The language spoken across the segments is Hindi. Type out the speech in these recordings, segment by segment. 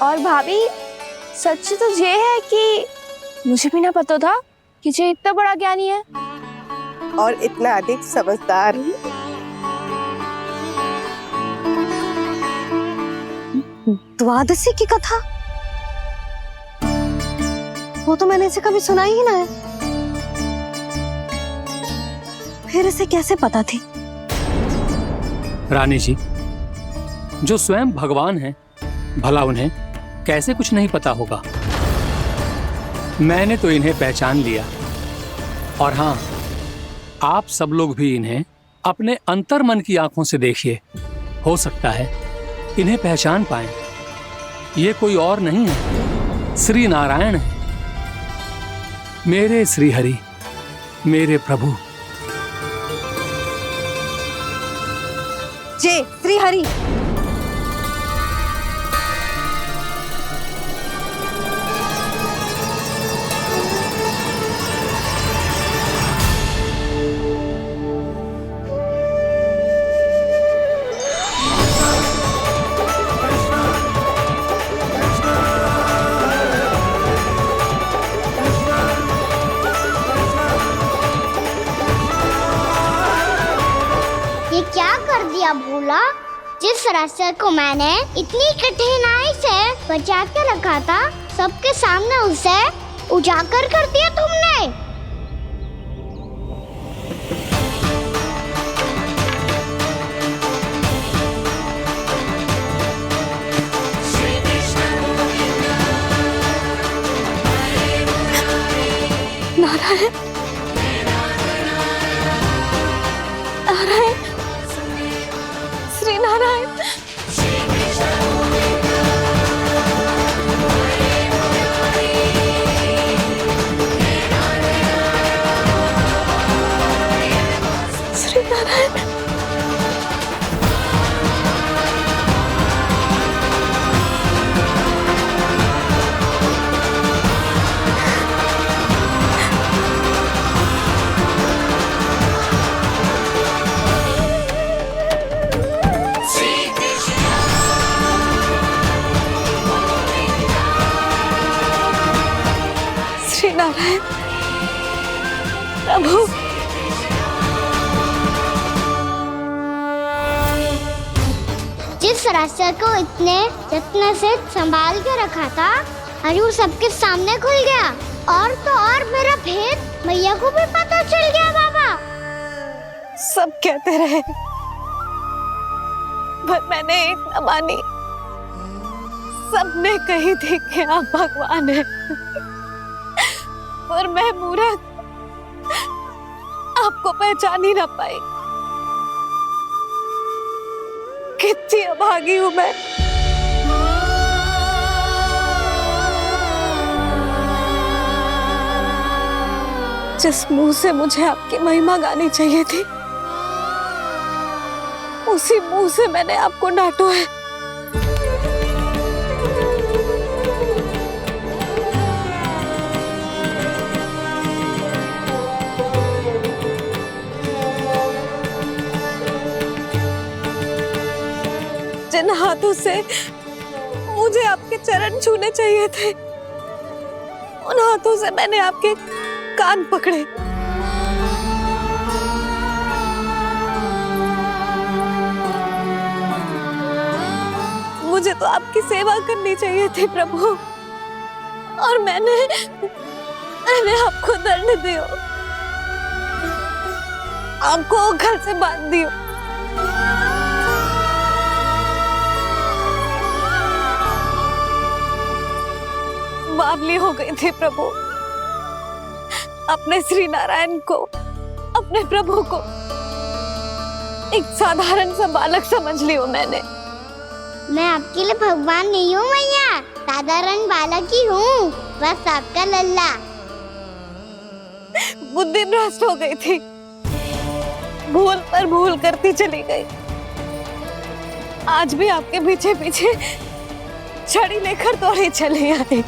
और भाभी सच तो ये है कि मुझे भी ना पता था कि ये इतना बड़ा ज्ञानी है और इतना अधिक समझदार। द्वादशी की कथा, वो तो मैंने इसे कभी सुना ही ना है। फिर इसे कैसे पता थी? रानी जी, जो स्वयं भगवान हैं, भला उन्हें कैसे कुछ नहीं पता होगा। मैंने तो इन्हें पहचान लिया, और हाँ, आप सब लोग भी इन्हें अपने अंतर्मन की आंखों से देखिए। हो सकता है इन्हें पहचान पाएं। ये कोई और नहीं है, श्री नारायण है, मेरे श्री हरि, मेरे प्रभु। जय श्री हरि। ये क्या कर दिया भोला? जिस रास्ते को मैंने इतनी कठिनाई से बचा के रखा था, सबके सामने उसे उजागर कर दिया तुमने। नारायण, नारायण, श्री नारायण। श्री नारायण। श्री नारायण प्रभु। जिस रास्ते को इतने जत्न से संभाल के रखा था, आज वो सबके सामने खुल गया। और तो और मेरा भेद मैया को भी पता चल गया बाबा। सब कहते रहे, पर मैंने एक न मानी। सबने कही थी कि आप भगवान हैं, पर मैं मूर्ख आपको पहचान ही ना पाई। कितनी अभागी हूं मैं। जिस मुंह से मुझे आपकी महिमा गानी चाहिए थी, उसी मुंह से मैंने आपको डांटा है। जिन हाथों से मुझे आपके चरण छूने चाहिए थे, उन हाथों से मैंने आपके कान पकड़े। मुझे तो आपकी सेवा करनी चाहिए थी प्रभु, और मैंने आपको दंड दियो, आपको घर से बांध दियो। बावली हो गई थी प्रभु। अपने श्री नारायण को, अपने प्रभु को एक साधारण सा बालक समझ लियो मैंने। मैं आपके लिए भगवान नहीं हूँ मैया, साधारण बालक ही हूँ, बस आपका लल्ला। बुद्धि भ्रष्ट हो गई थी, भूल पर भूल करती चली गई। आज भी आपके पीछे पीछे छड़ी लेकर दौड़े चले आए।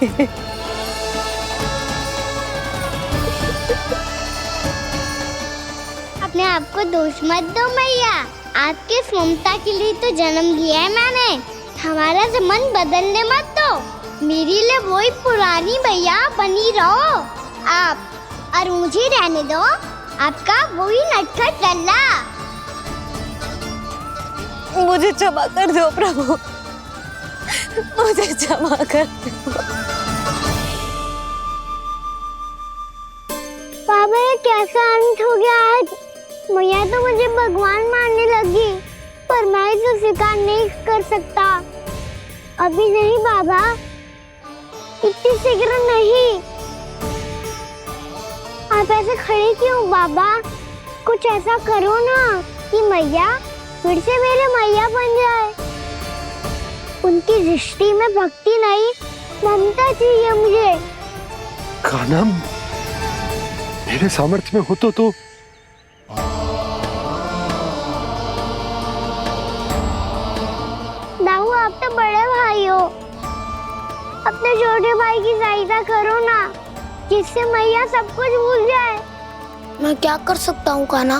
अपने आप को दोष मत दो मैया, आपकी ममता के लिए तो जन्म लिया है मैंने। हमारा मन बदलने मत दो। मेरे लिए वही पुरानी भैया बनी रहो आप, और मुझे रहने दो आपका वही नटखट लल्ला। मुझे क्षमा कर दो प्रभु, मुझे क्षमा कर दो। बाबा ये कैसा अंत हो गया आज? मैया तो मुझे भगवान मानने लगी, पर मैं इसे स्वीकार नहीं कर सकता। अभी नहीं बाबा, इतनी शीघ्र नहीं। आप ऐसे खड़े क्यों बाबा? कुछ ऐसा करो ना कि मैया फिर से मेरे मैया बन जाए। उनकी दृष्टि में भक्ति नहीं, ममता चाहिए मुझे। कान्हा, मेरे सामर्थ्य में हो तो दाऊ, आप तो बड़े भाई हो, अपने छोटे भाई की सहायता करो ना, जिससे मैया सब कुछ भूल जाए। मैं क्या कर सकता हूँ कान्हा?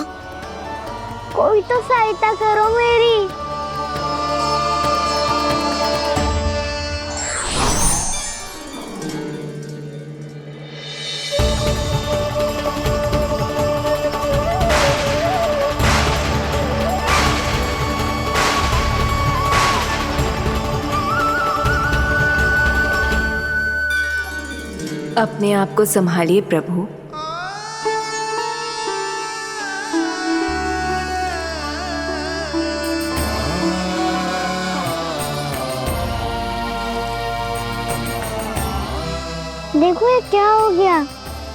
कोई तो सहायता करो मेरी। अपने आप को संभालिए प्रभु। देखो ये क्या हो गया,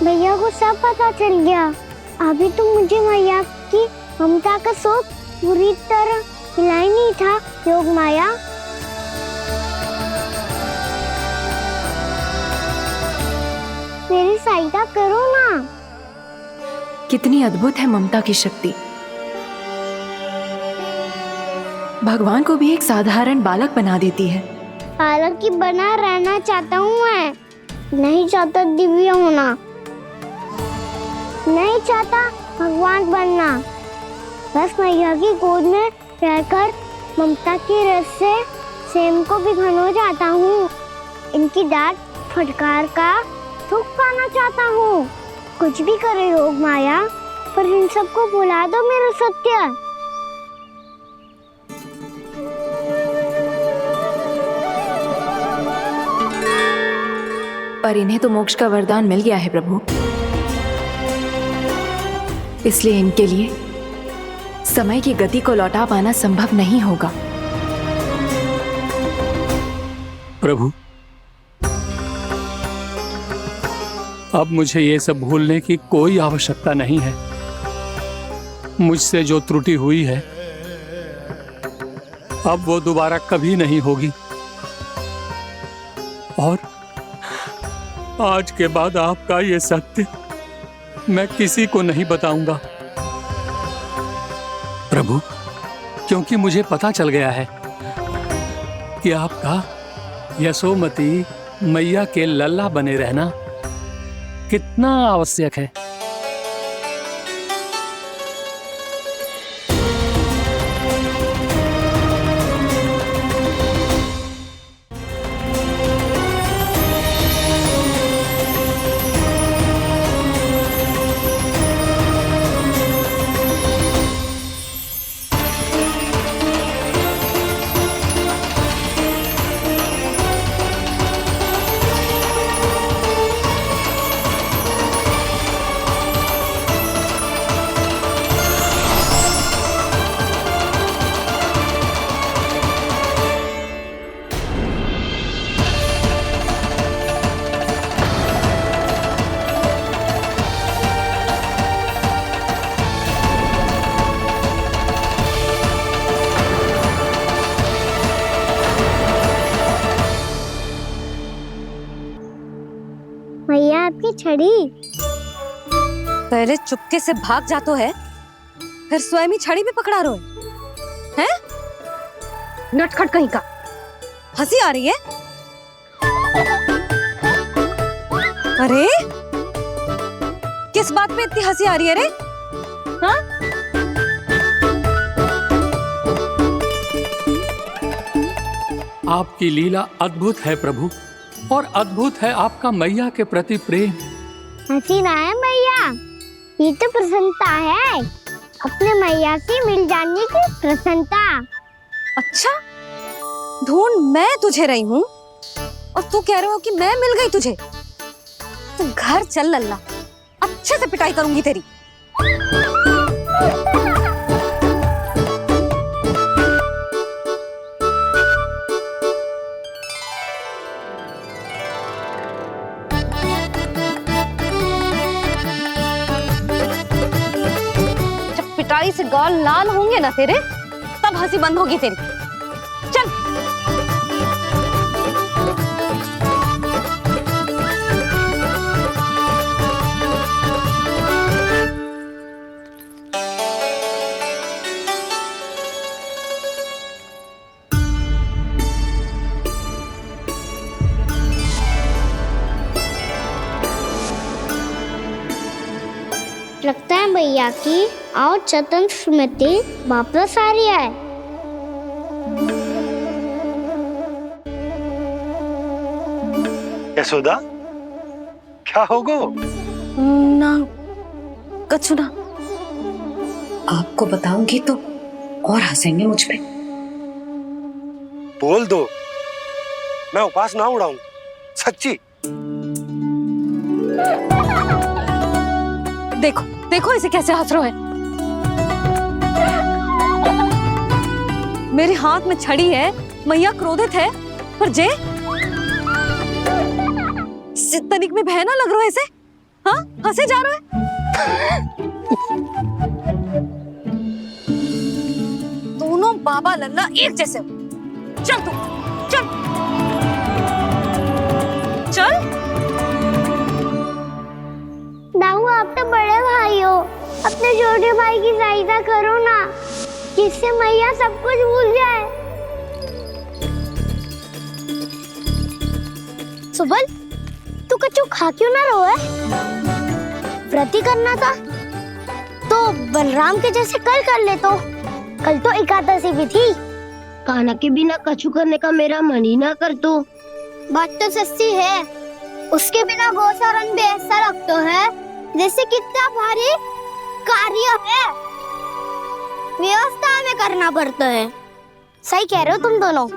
भैया को सब पता चल गया। अभी तो मुझे मैया की ममता का शौक पूरी तरह मिला ही नहीं था। योग माया, मेरी सहायता करो ना। कितनी अद्भुत है ममता की शक्ति। भगवान को भी एक साधारण बालक बना देती है। बालक की बना रहना चाहता हूँ मैं, नहीं चाहता दिव्य होना, नहीं चाहता भगवान बनना। बस मैया की गोद में रहकर ममता की रस से सेम को भिगोना चाहता हूँ। इनकी डांट फटकार का सुख पाना चाहता हूँ। कुछ भी करे योग माया, पर इन सबको भुला दो मेरा सत्य। पर इन्हें तो मोक्ष का वरदान मिल गया है प्रभु, इसलिए इनके लिए समय की गति को लौटा पाना संभव नहीं होगा। प्रभु, अब मुझे ये सब भूलने की कोई आवश्यकता नहीं है। मुझसे जो त्रुटि हुई है अब वो दोबारा कभी नहीं होगी, और आज के बाद आपका ये सत्य मैं किसी को नहीं बताऊंगा प्रभु, क्योंकि मुझे पता चल गया है कि आपका यशोमती मैया के लल्ला बने रहना कितना आवश्यक है। भैया आपकी छड़ी। पहले चुपके से भाग जा तो है, फिर स्वयं ही छड़ी भी पकड़ा रो है? नटखट कहीं का। हंसी आ रही है? अरे किस बात पे इतनी हंसी आ रही है रे? हाँ? आपकी लीला अद्भुत है प्रभु, और अद्भुत है आपका मैया के प्रति प्रेम। हसीना है मैया, ये तो प्रसन्नता है, अपने मैया से मिल जाने की प्रसन्नता। अच्छा, ढूंढ मैं तुझे रही हूँ और तू कह रहे हो कि मैं मिल गई तुझे। तू घर चल लल्ला, अच्छे से पिटाई करूंगी तेरी। जब पिटाई से गाल लाल होंगे ना तेरे, तब हंसी बंद होगी तेरी। चल। लगता है भैया की और चतन स्मृति वापस आ रही है। यशोदा, क्या होगो? ना कछु ना। आपको बताऊंगी तो और हंसेंगे मुझ पे। बोल दो, मैं उपास ना उड़ाऊं, सच्ची। देखो देखो इसे कैसे हंस रहे हैं। मेरे हाथ में छड़ी है, मैया क्रोधित है, पर जे तनिक में भय ना लग रहा है इसे। हाँ, हंसे जा रहा है। दोनों बाबा लल्ला एक जैसे हो। चल तू, चल चल। दाऊ, आप तो बड़े भाई हो, अपने छोटे भाई की सहायता करो ना, जिससे मैया सब कुछ भूल जाए। सुबल, तू कछु खा क्यों ना रहो है? व्रती करना था तो बलराम के जैसे कल कर ले तो। कल तो एकादशी भी थी। कान्हा के बिना कछु करने का मेरा मन ही ना कर तो। बात तो सच्ची है, उसके बिना गोचारण भी ऐसा लगता है जैसे कितना भारी कार्य है, व्यवस्था में करना पड़ता है। सही कह रहे हो तुम दोनों।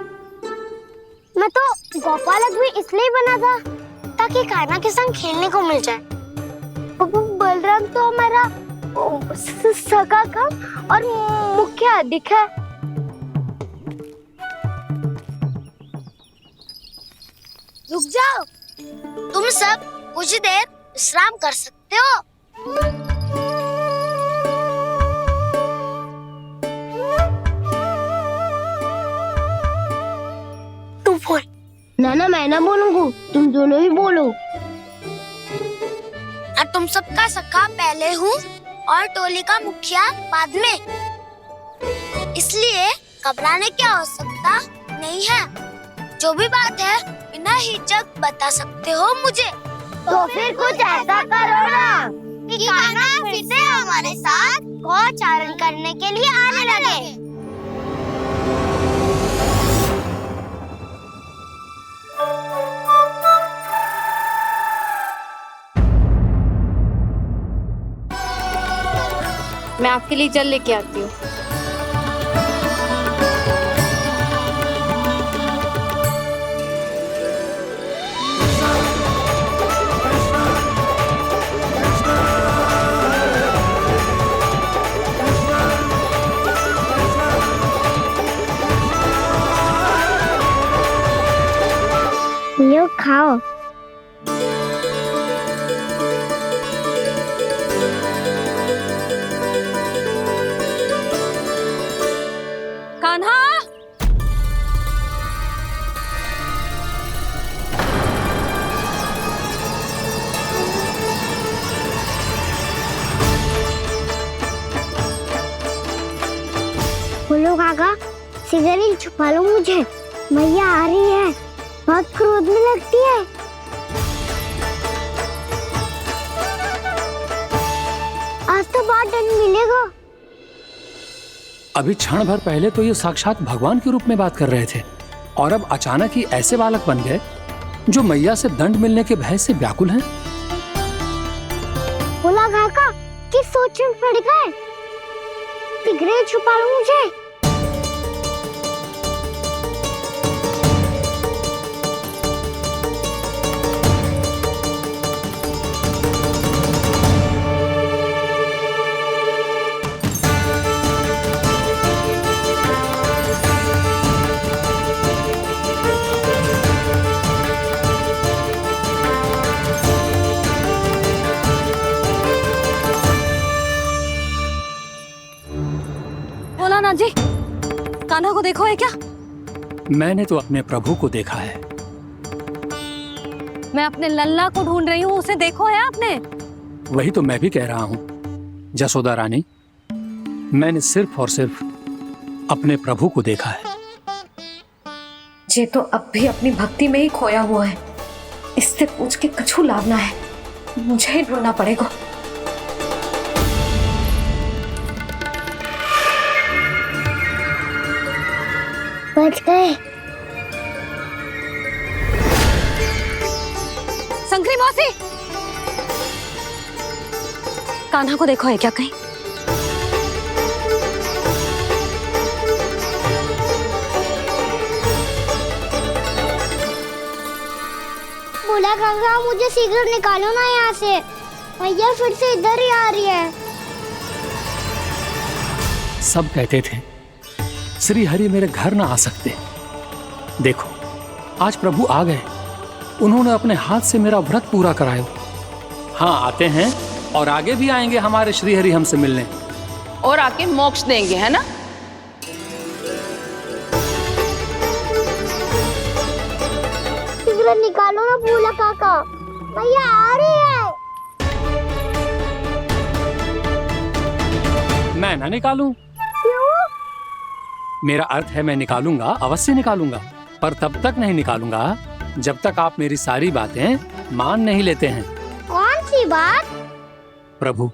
मैं तो गोपालक भी इसलिए बना था ताकि कान्हा के संग खेलने को मिल जाए। बलराम तो हमारा सगा कम और मुख्य अधिक है। रुक जाओ, तुम सब कुछ देर विश्राम कर सकते हो। तू बोल। ना मैं ना बोलूंगा, तुम दोनों ही बोलो। और तुम सबका सखा पहले हूँ और टोली का मुखिया बाद में, इसलिए घबराने की आवश्यकता नहीं है। जो भी बात है बिना हिचक बता सकते हो मुझे। तो फिर कुछ ऐसा करो ना कि कान्हा फिर से हमारे साथ गोचारण करने के लिए आने लगे। मैं आपके लिए जल लेके आती हूँ। लो खाओ। कान्हा, बोलो काका, सिगरेट छुपा लो मुझे, मैया आ रही है, बहुत क्रोध में लगती है। आज तो बहुत दंड मिलेगा। अभी क्षण भर पहले तो ये साक्षात भगवान के रूप में बात कर रहे थे, और अब अचानक ही ऐसे बालक बन गए जो मैया से दंड मिलने के भय से व्याकुल हैं। भोला काका किस सोच में पड़ गए? सिगरेट छुपा लो मुझे। भोलानाथ जी, कान्हा को देखो है क्या? मैंने तो अपने प्रभु को देखा है। मैं अपने लल्ला को ढूंढ रही हूँ, उसे देखो है आपने? वही तो मैं भी कह रहा हूँ जसोदा रानी, मैंने सिर्फ और सिर्फ अपने प्रभु को देखा है। ये तो अब भी अपनी भक्ति में ही खोया हुआ है। इससे पूछ के कछु लाभ ना है, मुझे ही ढूंढना पड़ेगा। बच गए। शंकरी मौसी, कान्हा को देखो है क्या कहीं? भोला काका मुझे सिगरेट निकालो ना यहाँ से, मैया फिर से इधर ही आ रही है। सब कहते थे श्री हरि मेरे घर ना आ सकते। देखो आज प्रभु आ गए, उन्होंने अपने हाथ से मेरा व्रत पूरा कराया। हाँ आते हैं और आगे भी आएंगे हमारे श्री हरि हमसे मिलने और आके मोक्ष देंगे, है ना? सिगरेट निकालो ना भोला काका, मैया आ रही है। मैं ना निकालूं? मेरा अर्थ है मैं निकालूंगा, अवश्य निकालूंगा, पर तब तक नहीं निकालूंगा जब तक आप मेरी सारी बातें मान नहीं लेते हैं। कौन सी बात? प्रभु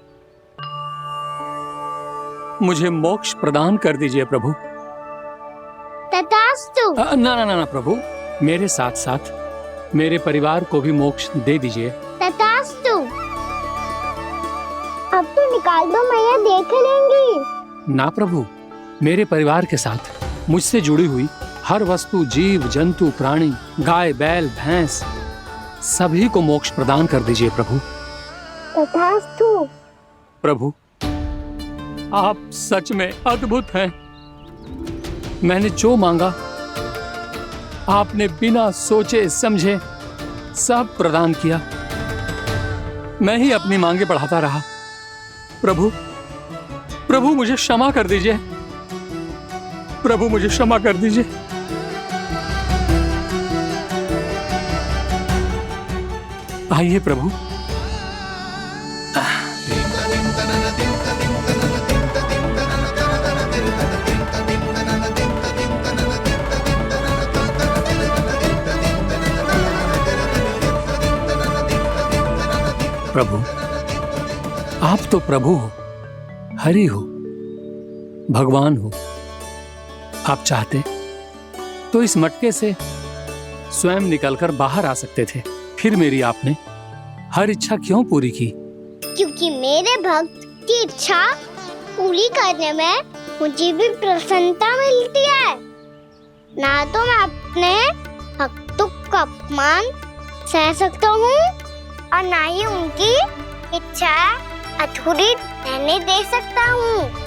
मुझे मोक्ष प्रदान कर दीजिए प्रभु। तथास्तु। ना ना ना ना प्रभु, मेरे साथ साथ मेरे परिवार को भी मोक्ष दे दीजिए। तथास्तु। अब तो निकाल दो, मैया देख लेंगी। ना प्रभु, मेरे परिवार के साथ मुझसे जुड़ी हुई हर वस्तु, जीव जंतु, प्राणी, गाय बैल भैंस, सभी को मोक्ष प्रदान कर दीजिए प्रभु। तथास्तु। प्रभु आप सच में अद्भुत हैं। मैंने जो मांगा आपने बिना सोचे समझे सब प्रदान किया। मैं ही अपनी मांगे बढ़ाता रहा। प्रभु प्रभु मुझे क्षमा कर दीजिए, प्रभु मुझे क्षमा कर दीजिए। आइए प्रभु। प्रभु आप तो प्रभु हो, हरि हो, भगवान हो। आप चाहते तो इस मटके से स्वयं निकलकर बाहर आ सकते थे, फिर मेरी आपने हर इच्छा क्यों पूरी की? क्योंकि मेरे भक्त की इच्छा पूरी करने में मुझे भी प्रसन्नता मिलती है। ना तो मैं अपने भक्तों का अपमान सह सकता हूँ और ना ही उनकी इच्छा अधूरी रहने दे सकता हूँ।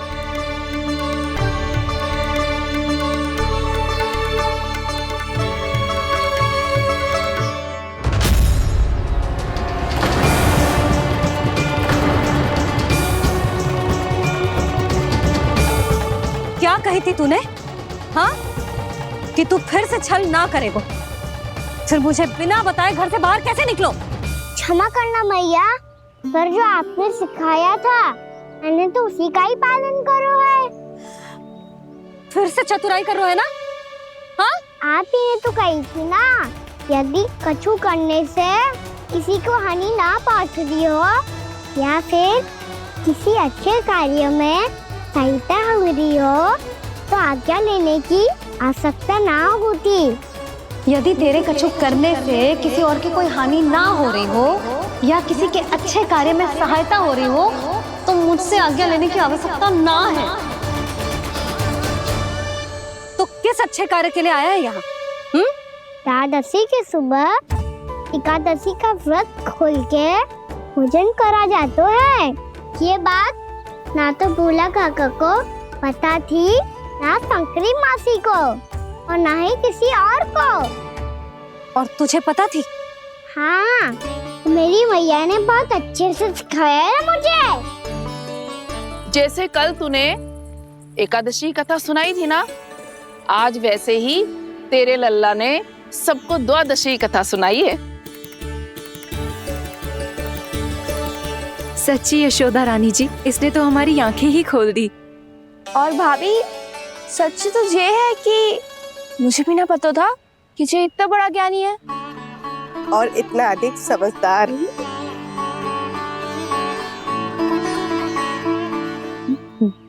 क्या कही थी तूने? हाँ, कि तू फिर से छल ना करेगा। फिर मुझे बिना बताए घर से बाहर कैसे निकलो? क्षमा करना मैया, पर जो आपने सिखाया था मैंने तो उसी का ही पालन करो है। फिर से चतुराई कर रहे हो है ना? हाँ? आप ही ने तो कही थी ना, यदि कछु करने से किसी को हानि ना पहुंचती हो या फिर किसी अच्छे कार्य में सहायता हो रही हो तो आज्ञा लेने की आवश्यकता ना होती। यदि तेरे कछु करने से किसी और की कोई हानि ना हो रही हो या किसी के अच्छे कार्य में सहायता हो रही हो तो मुझसे आज्ञा लेने की आवश्यकता ना है। तो किस अच्छे कार्य के लिए आया है यहाँ? एकादशी की सुबह एकादशी का व्रत खोल के भोजन करा जाता है। ये बात ना तो भोला काका को पता थी, ना शंकरी मासी को, और ना ही किसी और को। और तुझे पता थी? हाँ, मेरी मैया ने बहुत अच्छे से सिखाया है मुझे। जैसे कल तूने एकादशी कथा सुनाई थी ना, आज वैसे ही तेरे लल्ला ने सबको द्वादशी कथा सुनाई है। सच्ची यशोदा रानी जी, इसने तो हमारी आंखें ही खोल दी। और भाभी, सच तो ये है कि मुझे भी ना पता था कि ये इतना बड़ा ज्ञानी है और इतना अधिक समझदार।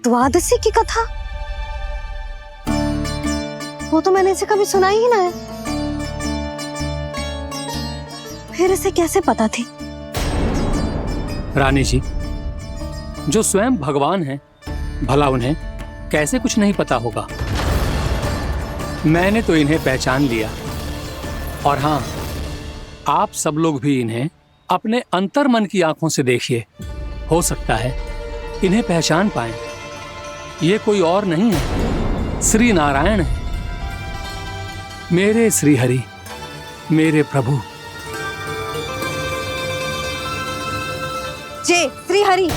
द्वादशी की कथा? वो तो मैंने इसे कभी सुना ही ना है। फिर इसे कैसे पता थी? रानी जी, जो स्वयं भगवान हैं, भला उन्हें कैसे कुछ नहीं पता होगा। मैंने तो इन्हें पहचान लिया, और हाँ, आप सब लोग भी इन्हें अपने अंतर मन की आंखों से देखिए। हो सकता है इन्हें पहचान पाएं। ये कोई और नहीं है, श्री नारायण है, मेरे श्री हरि, मेरे प्रभु। जय श्री हरि।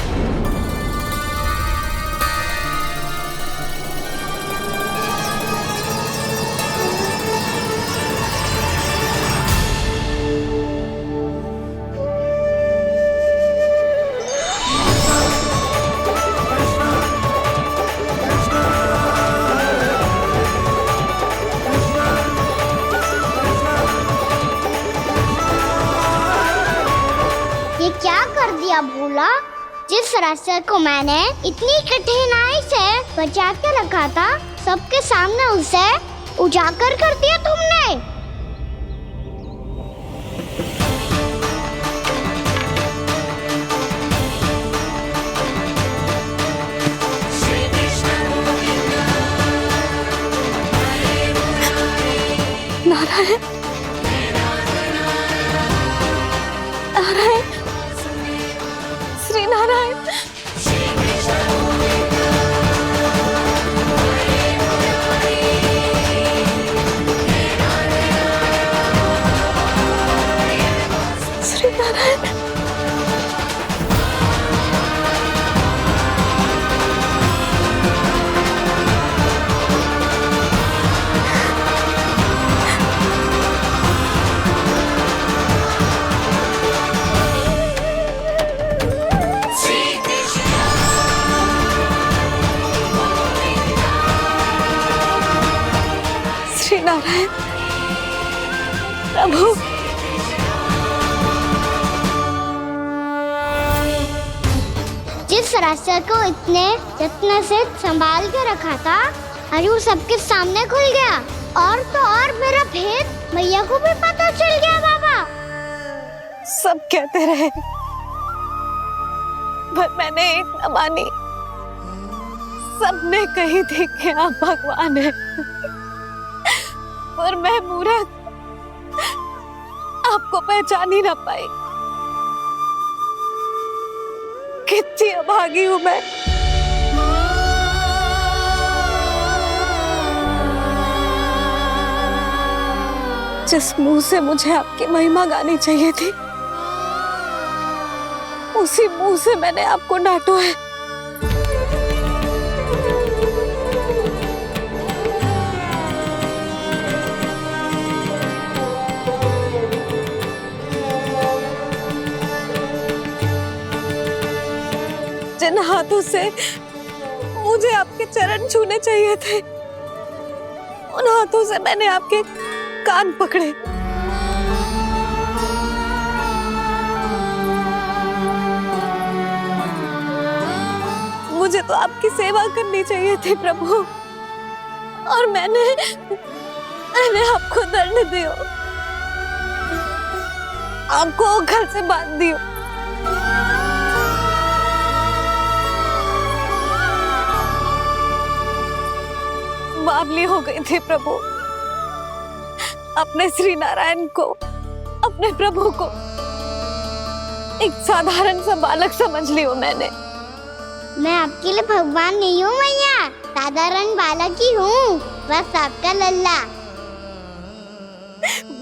ये क्या कर दिया भोला? जिस रास्ते को मैंने इतनी कठिनाई से बचा के रखा था, सबके सामने उसे उजागर कर दिया तुमने। नारायण, नारायण, श्री नारायण। श्री नारायण। श्री नारायण प्रभु। जिस रास्ते को इतने जत्न से संभाल के रखा था, आज वो सबके सामने खुल गया। और तो और मेरा भेद मैया को भी पता चल गया। बाबा, सब कहते रहे पर मैंने एक न मानी। सबने कही थी कि आप भगवान हैं, पर मैं मूर्ख आपको पहचान ही ना पाई। कितनी अभागी हूं मैं। जिस मुंह से मुझे आपकी महिमा गानी चाहिए थी, उसी मुंह से मैंने आपको डांटा है। जिन हाथों से मुझे आपके चरण छूने चाहिए थे, उन हाथों से मैंने आपके कान पकड़े। मुझे तो आपकी सेवा करनी चाहिए थी प्रभु, और मैंने मैंने आपको दंड दियो, आपको घर से बांध दियो। बावली हो गई थी प्रभु, अपने श्री नारायण को, अपने प्रभु को एक साधारण सा बालक समझ लियो मैंने। मैं आपके लिए भगवान नहीं हूँ मैया, साधारण बालक ही हूँ, बस आपका लल्ला।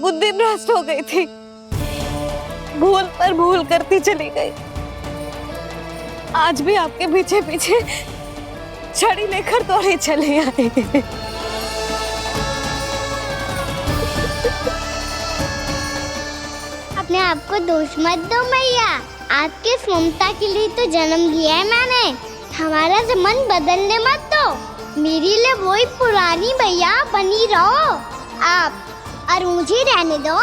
बुद्धि भ्रष्ट हो गई थी, भूल पर भूल करती चली गई। आज भी आपके पीछे पीछे छड़ी लेकर दौड़ी चली आई। अपने आप को दोष मत दो मैया, आपके इस ममता के लिए तो जन्म लिया है मैंने। हमारा मन बदलने मत दो, मेरे लिए वही पुरानी भैया बनी रहो आप, और मुझे रहने दो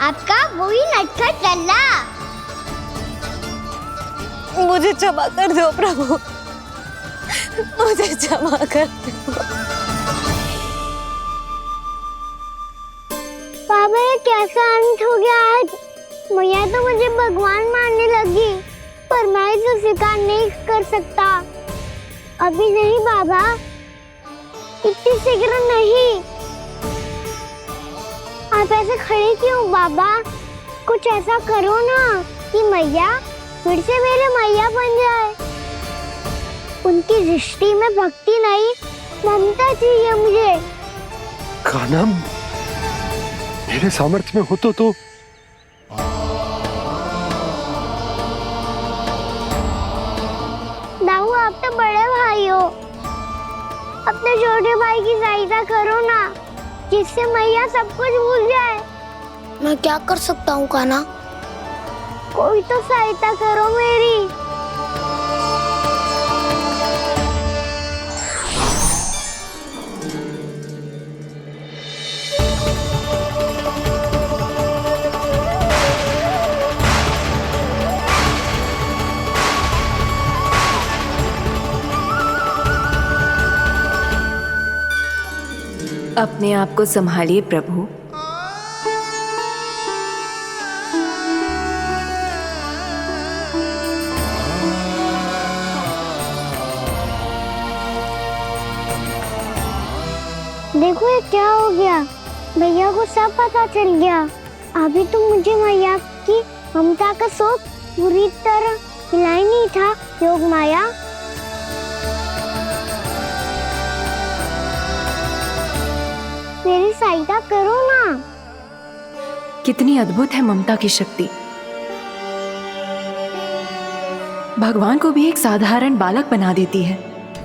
आपका वही नटखट लल्ला। मुझे क्षमा कर दो प्रभु, मुझे क्षमा कर दो। बाबा ये कैसा अंत हो गया आज? मैया तो मुझे भगवान मानने लगी, पर मैं इसे स्वीकार नहीं कर सकता। अभी नहीं बाबा, इतनी शीघ्र नहीं। आप ऐसे खड़े क्यों बाबा? कुछ ऐसा करो ना कि मैया फिर से मेरे मैया बन जाए। उनकी दृष्टि में भक्ति नहीं, ममता चाहिए मुझे। कान्हा, मेरे सामर्थ्य में हो तो दाऊ, आप तो बड़े भाई हो, अपने छोटे भाई की सहायता करो ना, जिससे मैया सब कुछ भूल जाए। मैं क्या कर सकता हूँ कान्हा? कोई तो सहायता करो मेरी। अपने आप को संभालिए प्रभु। देखो ये क्या हो गया, भैया को सब पता चल गया। अभी तो मुझे मैया की ममता का शौक पूरी तरह मिला ही नहीं था। योग माया, मेरी सहायता करो ना। कितनी अद्भुत है ममता की शक्ति। भगवान को भी एक साधारण बालक बना देती है।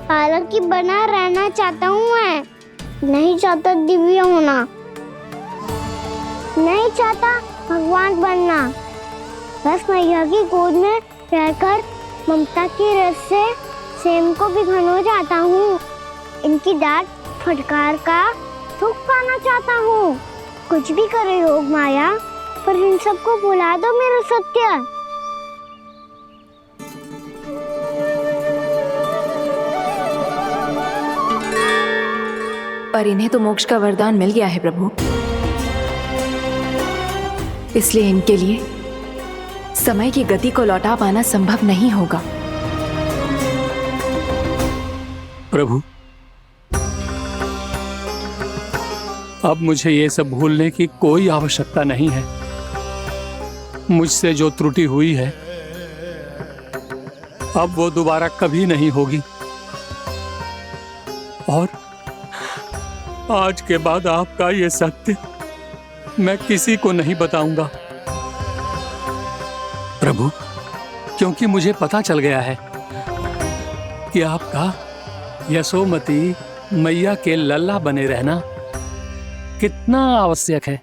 बालक की बना रहना चाहता हूँ मैं, नहीं चाहता दिव्य होना, नहीं चाहता भगवान बनना। बस मैया की गोद में रहकर ममता की रस से सेम को भी घनो चाहता हूँ। इनकी डांट फटकार का सुख पाना चाहता हूँ। कुछ भी करे योग माया, पर इन सबको भुला दो मेरा सत्य। पर इन्हें तो मोक्ष का वरदान मिल गया है प्रभु, इसलिए इनके लिए समय की गति को लौटा पाना संभव नहीं होगा। प्रभु, अब मुझे ये सब भूलने की कोई आवश्यकता नहीं है। मुझसे जो त्रुटि हुई है अब वो दोबारा कभी नहीं होगी, और आज के बाद आपका ये सत्य मैं किसी को नहीं बताऊंगा प्रभु, क्योंकि मुझे पता चल गया है कि आपका यशोमती मैया के लल्ला बने रहना कितना आवश्यक है।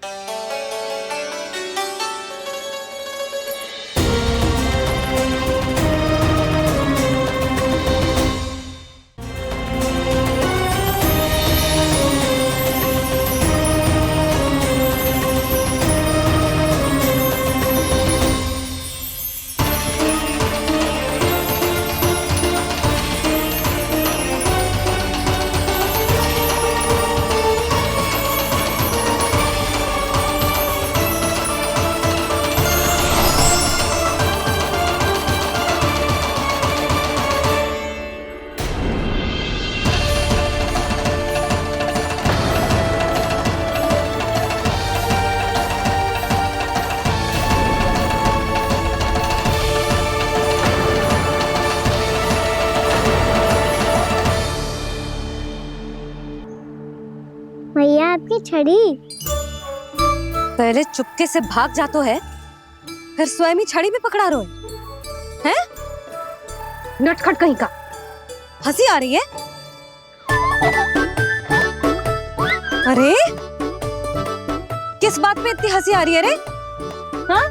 छड़ी। पहले चुपके से भाग जातो है, फिर स्वयं ही छड़ी में पकड़ा रोए हैं? नटखट कहीं का। हंसी आ रही है? अरे किस बात पे इतनी हंसी आ रही है रे? हाँ?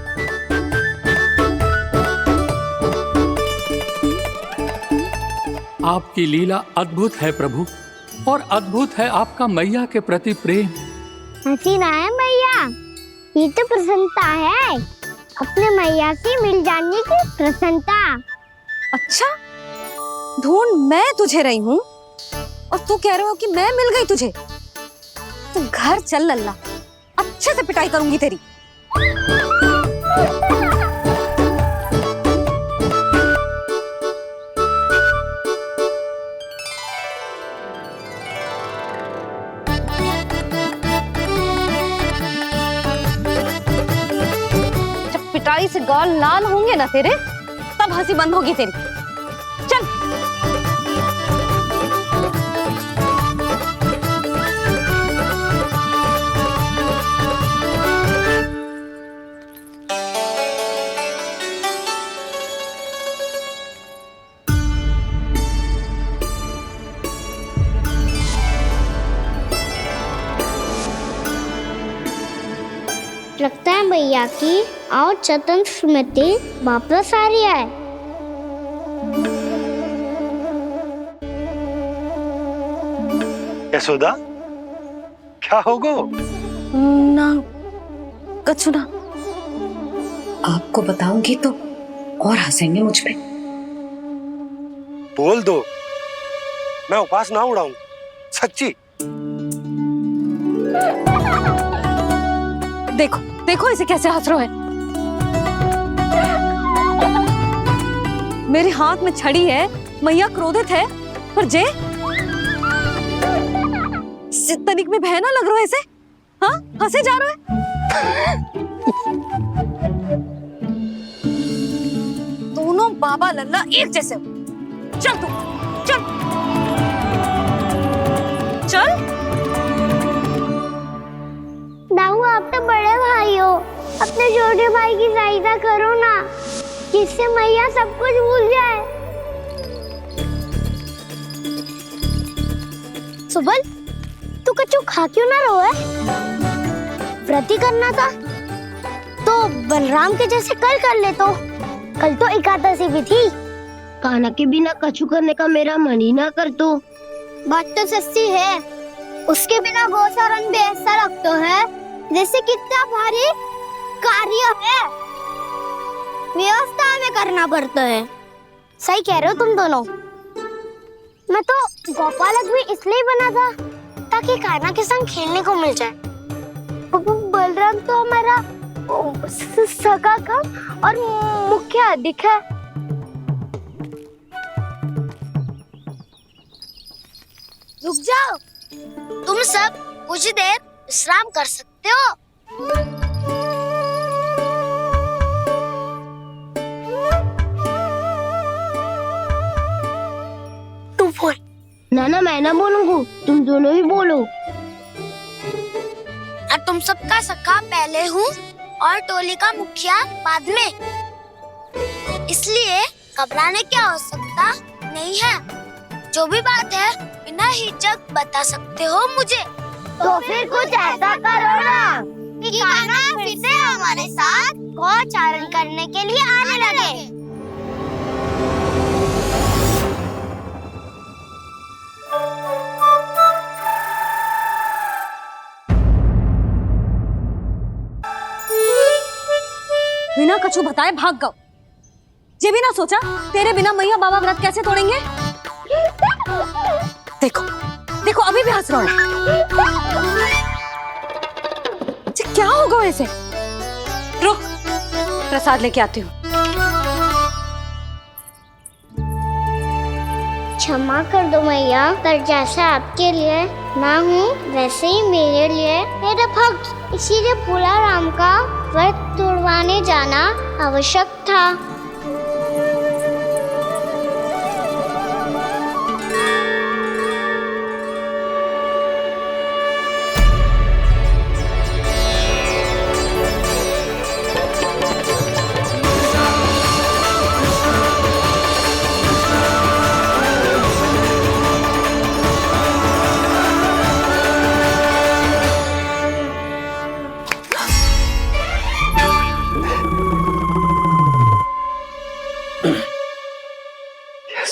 आपकी लीला अद्भुत है प्रभु, और अद्भुत है आपका मैया के प्रति प्रेम। हंसी ना है मैया, ये तो प्रसन्नता है, अपने मैया से मिल जाने की प्रसन्नता। अच्छा, ढूंढ मैं तुझे रही हूँ और तू कह रहे हो कि मैं मिल गई तुझे। तू घर चल लल्ला, अच्छे से पिटाई करूंगी तेरी। जब पिटाई से गाल लाल होंगे ना तेरे, तब हंसी बंद होगी तेरी। चल। लगता है भैया की और चतन स्मृति वापस आ रही है। यशोदा, क्या होगो? ना कछु ना। आपको बताऊंगी तो और हंसेंगे मुझ पे। बोल दो, मैं उपास ना उड़ाऊं, सच्ची। देखो देखो इसे कैसे हंस रहा है। मेरे हाथ में छड़ी है, मैया क्रोधित है, पर जे तनिक में बहना लग रहा है इसे। हाँ, हंसे जा रहा है। दोनों बाबा लल्ला एक जैसे हो। चल तू, चल चल। दाऊ, आप तो बड़े भाई हो, अपने छोटे भाई की सहायता करो ना, जिससे मैया सब कुछ भूल जाए। सुबल, तू कछु खा क्यों ना रहो है? व्रत ही करना था तो बलराम के जैसे कल कर ले। तो कल तो एकादशी भी थी। कान्हा के बिना कछु करने का मेरा मन ही ना कर। तो बात तो सच्ची है, उसके बिना गोचारण भी ऐसा लगता है जैसे कितना भारी कार्य है, व्यवस्था में करना पड़ता है। सही कह रहे हो तुम दोनों। मैं तो गोपालक भी इसलिए बना था ताकि कान्हा के संग खेलने को मिल जाए। बलराम तो हमारा सगा काम और मुख्य अधिक है। रुक जाओ, तुम सब कुछ देर विश्राम कर सकते हो। तू बोल। ना मैं ना बोलूंगा, तुम दोनों ही बोलो। और तुम सबका सखा पहले हूँ और टोली का मुखिया बाद में, इसलिए घबराने की आवश्यकता नहीं है। जो भी बात है बिना हिचक बता सकते हो मुझे। तो फिर कुछ ऐसा करो ना कि कान्हा फिर से हमारे साथ गोचारण करने के लिए आने लगे। बिना कछु बताए भाग गओ। ये भी ना सोचा तेरे बिना मैया बाबा व्रत कैसे तोड़ेंगे। देखो देखो अभी भी हंस रहा है। क्या होगा ऐसे? रुक, प्रसाद लेके आती हूँ। क्षमा कर दो मैया, पर जैसा आपके लिए ना हूँ वैसे ही मेरे लिए मेरा भक्त, इसीलिए भोला राम का व्रत तोड़वाने जाना आवश्यक था।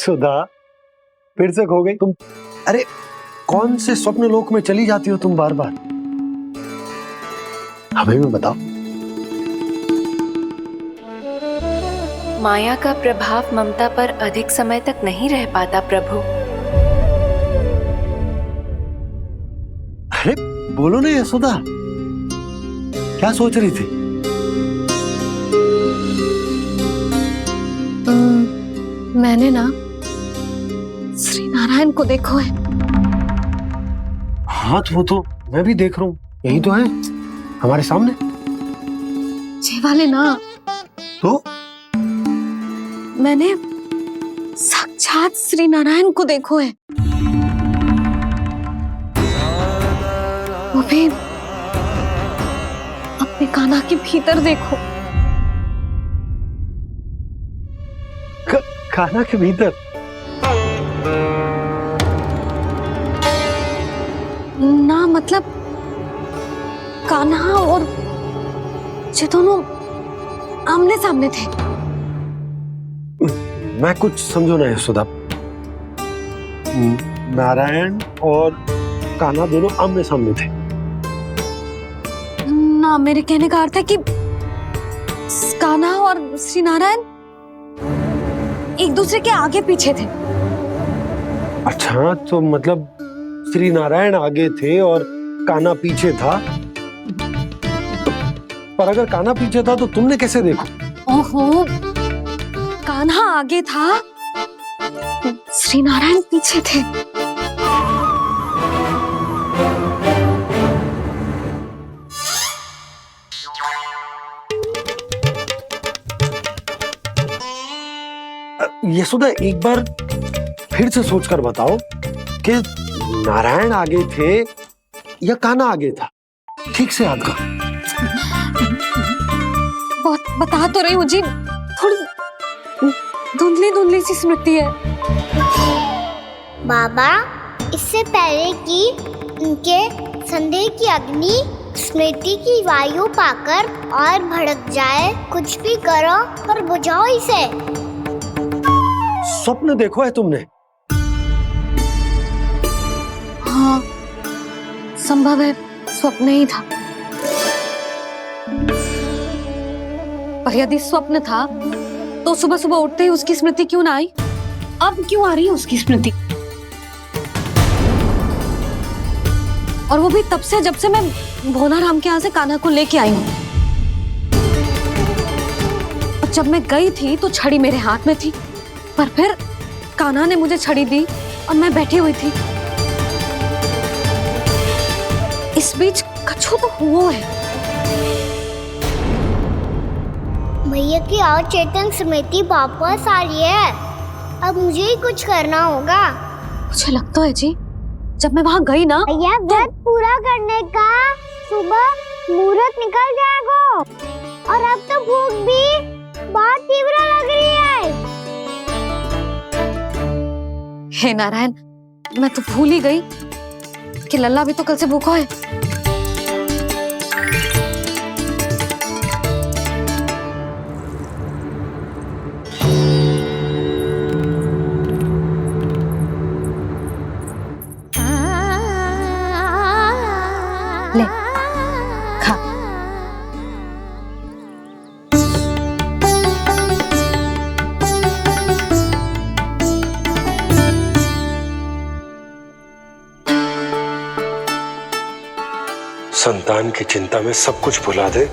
सुधा, फिर से खो गई तुम। अरे कौन से स्वप्न लोक में चली जाती हो तुम बार बार? हमें भी बताओ। माया का प्रभाव ममता पर अधिक समय तक नहीं रह पाता प्रभु। अरे बोलो ना यशोदा, क्या सोच रही थी? मैंने ना श्री नारायण को देखो है। हाँ तो वो तो मैं भी देख रहा हूँ, यही तो है हमारे सामने। ये वाले ना, तो मैंने साक्षात श्री नारायण को देखो है, वो भी अपने कान्हा के भीतर देखो। कान्हा के भीतर? ना मतलब कान्हा और ये दोनों आमने सामने थे। मैं कुछ समझो ना यशोदा। नारायण और कान्हा दोनों आमने सामने थे? ना, मेरे कहने का अर्थ है कि कान्हा और श्री नारायण एक दूसरे के आगे पीछे थे। अच्छा, तो मतलब श्री नारायण आगे थे और कान्हा पीछे था। पर अगर कान्हा पीछे था तो तुमने कैसे देखा? ओहो, कान्हा आगे था, श्री नारायण पीछे थे। यशोदा, एक बार फिर से सोचकर बताओ कि नारायण आगे थे या कान्हा आगे था? ठीक से याद करो। बहुत बता तो रही हूँ जी, थोड़ी धुंधली धुंधली सी स्मृति है। बाबा, इससे पहले कि उनके संदेह की अग्नि स्मृति की वायु पाकर और भड़क जाए, कुछ भी करो पर बुझाओ इसे। स्वप्न देखो है तुमने? हाँ, संभव है स्वप्न ही था। पर यदि स्वप्न था तो सुबह सुबह उठते ही उसकी स्मृति क्यों ना आई? अब क्यों आ रही है उसकी स्मृति? और वो भी तब से जब से मैं भोलाराम के यहाँ से कान्हा को लेके आई हूँ। और जब मैं गई थी तो छड़ी मेरे हाथ में थी, पर फिर कान्हा ने मुझे छड़ी दी और मैं बैठी हुई थी। इस बीच कछु तो हुआ है। भैया की अचेतन स्मृति वापस आ रही है। अब मुझे ही कुछ करना होगा। मुझे लगता है जी, जब मैं वहां गई ना, भैया व्रत पूरा करने का सुबह मुहूर्त निकल जाएगा और अब तो भूख भी बहुत तीव्र लग रही है। हे नारायण, मैं तो भूल ही गई कि लल्ला भी तो कल से भूखा है। ले, खा। संतान की चिंता में सब कुछ भुला दे,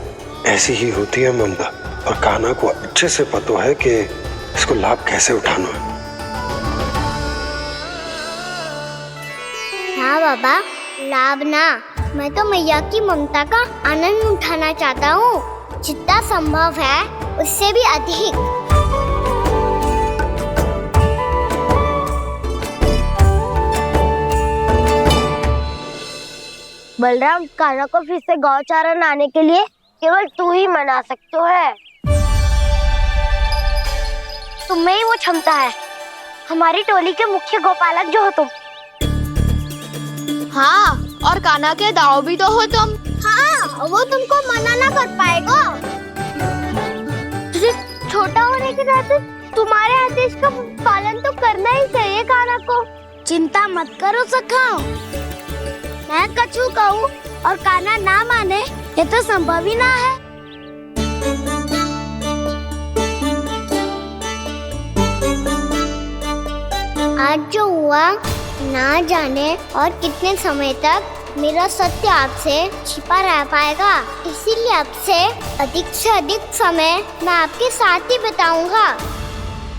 ऐसी ही होती है ममता। और कान्हा को अच्छे से पता है कि इसको लाभ कैसे उठाना है। हाँ बाबा, लाभ ना, मैं तो मैया की ममता का आनंद उठाना चाहता हूँ, जितना संभव है उससे भी अधिक। बलराम, कान्हा को फिर से गौचारण आने के लिए केवल तू ही मना सकते है। तुम्हें ही वो क्षमता है, हमारी टोली के मुख्य गोपालक जो हो तुम। हाँ, और कान्हा के दाव भी तो हो तुम। हाँ, वो तुमको मना ना कर पाएगा। तुझे छोटा होने के नाते तुम्हारे आदेश का पालन पालन तो करना ही चाहिए काना को। चिंता मत करो सखा, मैं कछु कहूँ और काना ना माने ये तो संभव ही ना है। आज जो हुआ ना जाने और कितने समय तक मेरा सत्य आपसे छिपा रह पाएगा, इसीलिए आपसे अधिक से अधिक समय मैं आपके साथ ही बिताऊंगा।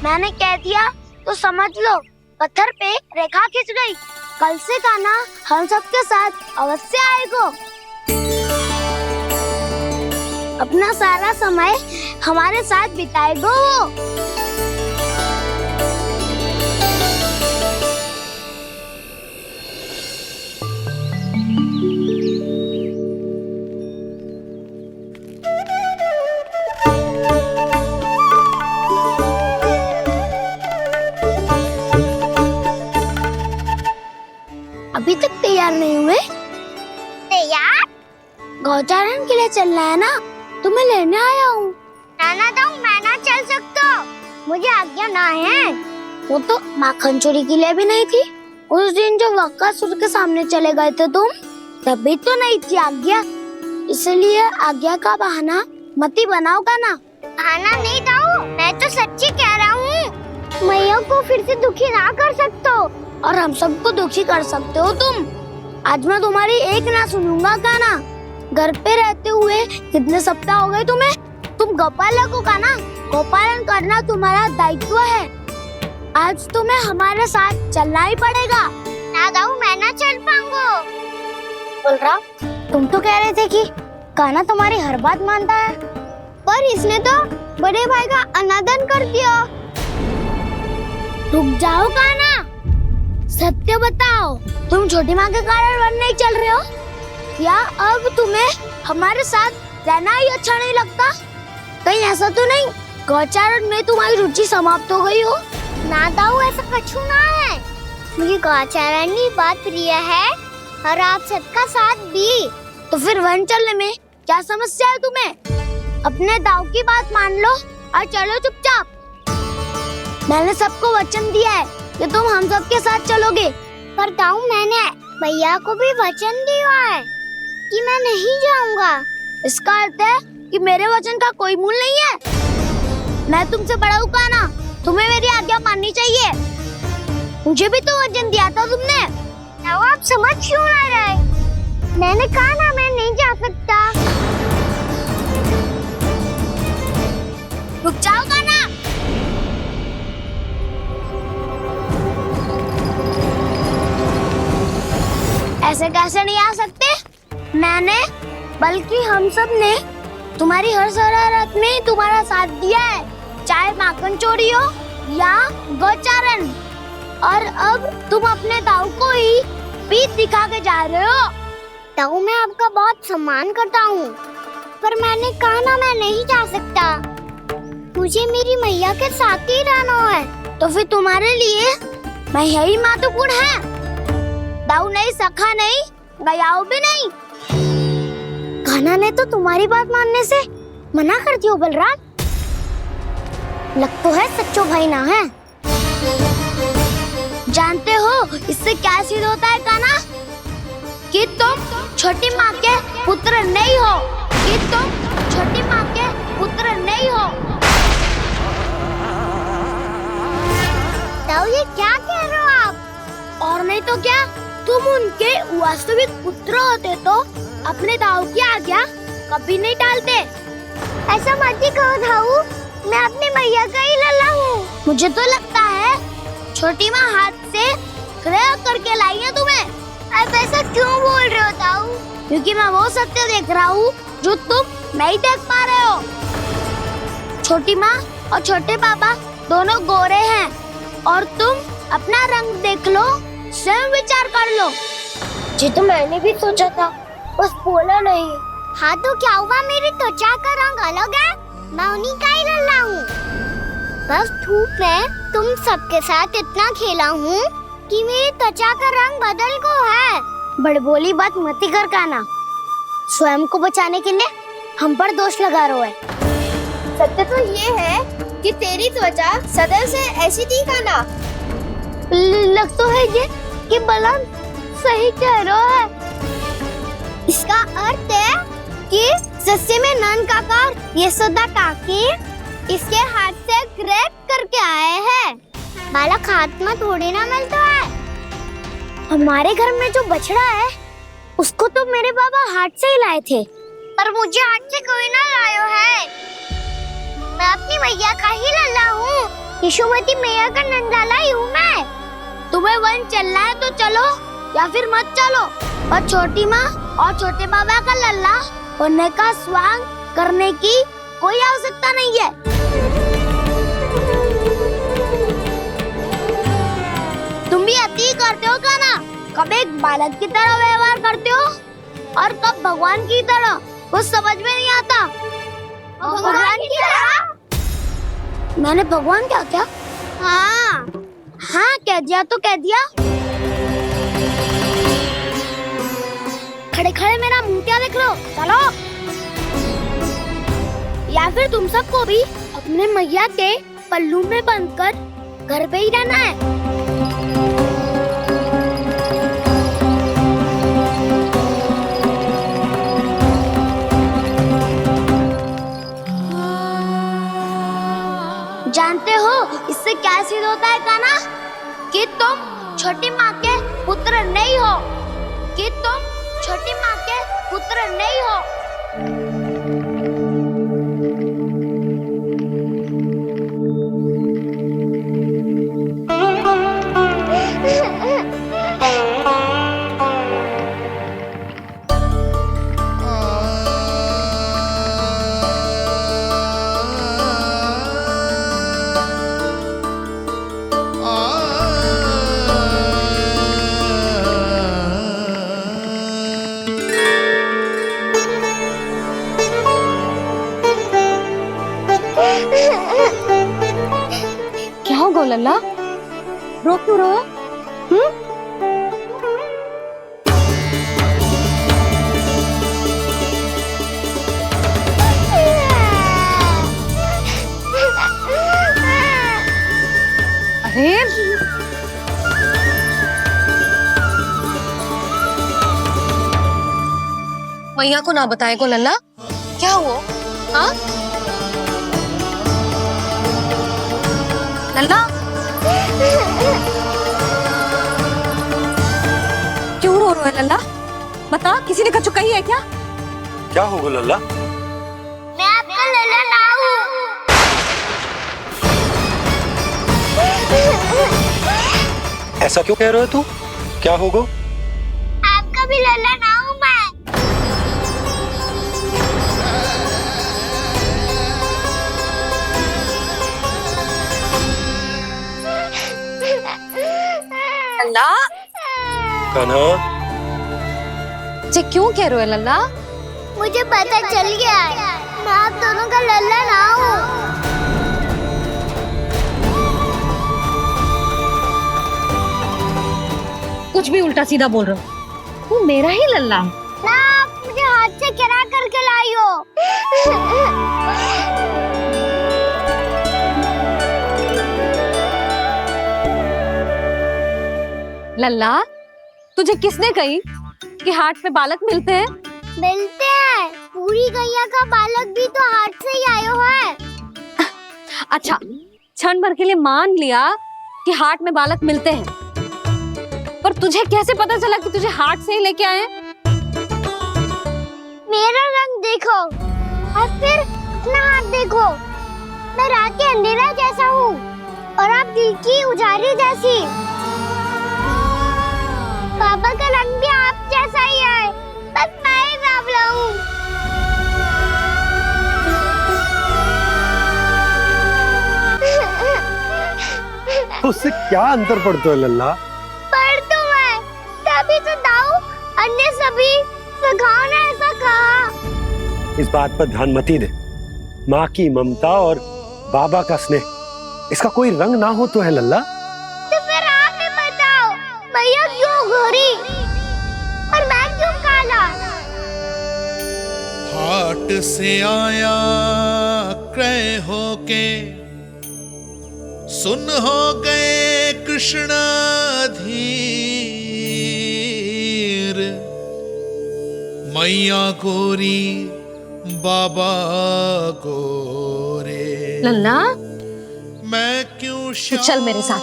मैंने कह दिया तो समझ लो, पत्थर पे रेखा खिंच गई। कल से काना हम सबके साथ अवश्य आएगा। अपना सारा समय हमारे साथ बिताएगा वो। अभी तक तैयार नहीं हुए? तैयार? गौचारण के लिए चलना है ना, तुम्हें लेने आया हूँ। नाना दाऊ मैं ना चल सकता, मुझे आज्ञा ना है। वो तो माखन चोरी के लिए भी नहीं थी। उस दिन जो वक्कासुर के सामने चले गए थे तुम, तभी तो नहीं थी आज्ञा। इसलिए आज्ञा का बहाना मत ही बनाओ काना। बहाना नहीं दाऊ, मैं तो सच्ची कह रहा हूँ। मैया को फिर से दुखी ना कर सकते हो और हम सबको दुखी कर सकते हो तुम। आज मैं तुम्हारी एक ना सुनूंगा काना। घर पे रहते हुए कितने सप्ताह हो गए तुम्हें? तुम गोपालक हो काना, गोपालन करना तुम्हारा दायित्व है। आज तुम्हें हमारे साथ चलना ही पड़ेगा। ना दाऊ मैं ना चल पाऊंगा। बोल रहा, तुम तो कह रहे थे कि काना तुम्हारी हर बात मानता है, पर इसने तो बड़े भाई का अनादर कर दिया। रुक जाओ काना, सत्य बताओ, तुम छोटी माँ के कारण वन नहीं चल रहे हो या अब तुम्हें हमारे साथ रहना ही अच्छा नहीं लगता? कहीं ऐसा तो नहीं गौचारण में तुम्हारी रुचि समाप्त हो गई हो? ना दाऊ ऐसा कछु ना है, मुझे गौचारण की बात प्रिय है और आप सबका साथ भी। तो फिर वन चलने में क्या समस्या है तुम्हें? अपने दाऊ की बात मान लो और चलो चुपचाप। मैंने सबको वचन दिया है कि तुम हम सबके साथ चलोगे। पर दाऊ मैंने भैया को भी वचन दिया है कि मैं नहीं जाऊंगा। इसका अर्थ है कि मेरे वचन का कोई मूल नहीं है। मैं तुमसे बड़ा हूँ काना, तुम्हें मेरी आज्ञा माननी चाहिए। मुझे भी तो वचन दिया था तुमने। दाऊ आप समझ क्यों ना रहे? मैंने कहा ना मैं नहीं जा सकता। रुक जाओ काना। ऐसे कैसे नहीं आ सकते? मैंने बल्कि हम सब ने तुम्हारी हर शरारत में तुम्हारा साथ दिया है, चाहे माखन चोरी हो या गौचारण। और अब तुम अपने दाऊ को ही पीठ दिखा के जा रहे हो। दाऊ मैं आपका बहुत सम्मान करता हूँ, पर मैंने कहा ना मैं नहीं जा सकता। मुझे मेरी मैया के साथ ही रहना है। तो फिर तुम्हारे लिए मैया ही महत्वपूर्ण है। दाऊ नहीं, सखा नहीं, गयाऊ भी नहीं। कान्हा ने तो तुम्हारी बात मानने से मना कर दिया बलराम। लग तो है सच्चो भाई ना है। जानते हो इससे क्या सिद्ध होता है कान्हा? कि तुम छोटी माँ के पुत्र नहीं हो, कि तुम छोटी माँ के पुत्र नहीं हो। दाऊ ये क्या कह रहे हो आप? और नहीं तो क्या, तुम उनके वास्तविक पुत्र होते तो अपने दाऊ की आज्ञा कभी नहीं टालते। ऐसा मत ही कहो दाऊ, मैं अपनी मैया का ही लल्ला हूँ। मुझे तो लगता है छोटी माँ हाथ से ग्रह करके लाई है तुम्हें। आप ऐसा क्यों बोल रहे हो दाऊ? क्योंकि मैं वो सत्य देख रहा हूँ जो तुम नहीं देख पा रहे हो। छोटी माँ और छोटे पापा दोनों गोरे हैं और तुम अपना रंग देख लो, स्वयं विचार कर लो। जी तो मैंने भी सोचा था, बस बोला नहीं। हाँ तो क्या हुआ, मेरी त्वचा का रंग अलग है, मैं उन्हीं का ही लल्ला हूँ। बस धूप में तुम सबके साथ इतना खेला हूँ कि मेरी त्वचा का रंग बदल को है। बड़बोली बात मत ही कर कान्हा। स्वयं को बचाने के लिए हम पर दोष लगा रहे हो। सत्य तो ये है कि तेरी त्वचा सदैव से ऐसी थी काना। लग तो है ये कि बलम सही कह रहा है। इसका अर्थ है कि सस्ते में नन काका यशोदा काकी इसके हाथ से ग्रेट करके आए हैं। बालक हाथ में थोड़ी ना मिलता है। हमारे घर में जो बछड़ा है उसको तो मेरे बाबा हाथ से ही लाए थे, पर मुझे हाथ से कोई ना लाया है। मैं अपनी मैया का ही लल्ला हूँ, यशोमती मैया का नंदलाला ही हूँ मैं। तुम्हें वन चलना है तो चलो या फिर मत चलो, और छोटी माँ और छोटे बाबा का लल्ला बनने का स्वांग करने की कोई आवश्यकता नहीं है। तुम भी अति करते हो क्या ना? कब एक बालक की तरह व्यवहार करते हो और कब भगवान की तरह, कुछ समझ में नहीं आता। भगवान की तरह? मैंने भगवान क्या क्या? हाँ हाँ कह दिया तो कह दिया। खड़े खड़े मेरा मुंह क्या देख लो, चलो। या फिर तुम सबको भी अपने मैया के पल्लू में बंधकर घर पे ही रहना है। जानते हो इससे क्या सिद्ध होता है काना? कि तुम छोटी माँ के पुत्र नहीं हो, कि तुम छोटी माँ के पुत्र नहीं हो। क्या हो गो लल्ला, रो क्यों रहा? अरे मैया को ना बताए को लल्ला, क्या हुआ? हाँ लल्ला, क्यों रो रहा है लल्ला? बता, किसी ने कछु कही है क्या? क्या होगा लल्ला? मैं आपका लल्ला ना हूँ। ऐसा क्यों कह रहे हो तू? क्या होगा? आपका भी लल्ला ना हूँ मैं। लल्ला, कान्हा, ये क्यों कह रहे हो लल्ला? मुझे पता चल गया है, मैं आप दोनों का लल्ला ना हूँ। कुछ भी उल्टा सीधा बोल रहे हो। तू मेरा ही लल्ला है। ना आप मुझे हाथ से गिरा करके लाई हो। लल्ला, तुझे किसने कही कि हाट में बालक मिलते हैं? मिलते हैं, पूरी गैया का बालक भी तो हाट से ही आयो है। अच्छा, क्षण भर के लिए मान लिया कि हाट में बालक मिलते हैं, पर तुझे कैसे पता चला कि तुझे हाट से ही लेके आए? मेरा रंग देखो और फिर अपना हाथ देखो। मैं रात के अंधेरा जैसा हूँ और आप दिल की उजाली जैसी। पापा का रंग भी आप जैसा ही है, बस मैं ही बावला हूँ। उससे क्या अंतर पड़ता है लल्ला? पर तो मैं तभी तो दाऊ अन्य सभी सखाओ ने ऐसा कहा। इस बात पर ध्यान मत ही दे। माँ की ममता और बाबा का स्नेह, इसका कोई रंग ना हो तो है लल्ला। तो फिर आप ही बताओ, भैया क्यों गोरी और मैं क्यों काला? हाट से आया क्रय होके सुन हो गए कृष्ण धीर, मैया गोरी बाबा गोरे। लल्ला मैं क्यों तू चल मेरे साथ,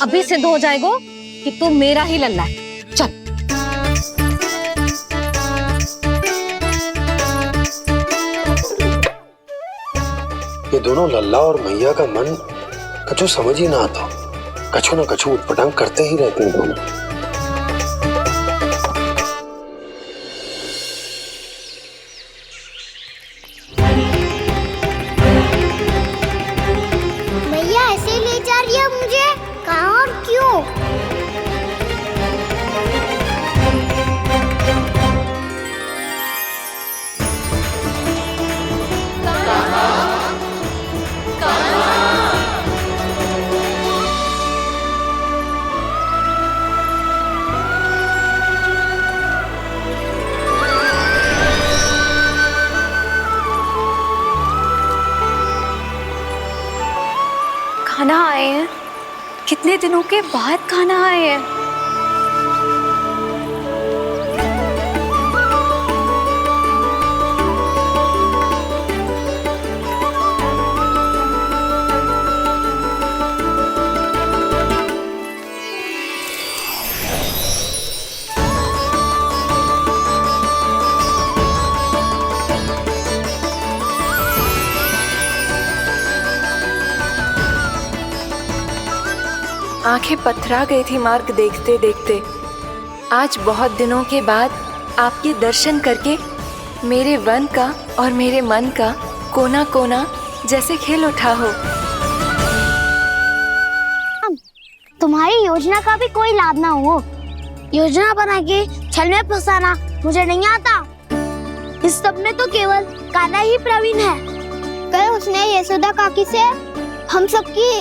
अभी सिद्ध हो जाएगा कि तू मेरा ही लल्ला है। चल। ये दोनों लल्ला और मैया का मन कछु समझ ही ना आता, कछु ना कछु उटपटांग करते ही रहते हैं दोनों। भैया ऐसे ले जा रही है मुझे, कहाँ और क्यों? खाना आए हैं, कितने दिनों के बाद खाना आए हैं। आंखें पथरा गई थी मार्ग देखते देखते। आज बहुत दिनों के बाद आपके दर्शन करके मेरे वन का और मेरे मन का कोना कोना जैसे खिल उठा हो। तुम्हारी योजना का भी कोई लाभ ना हो। योजना बना के छल में फंसाना मुझे नहीं आता। इस सब में तो केवल कान्हा ही प्रवीण है। कल उसने यशोदा काकी से हम सबकी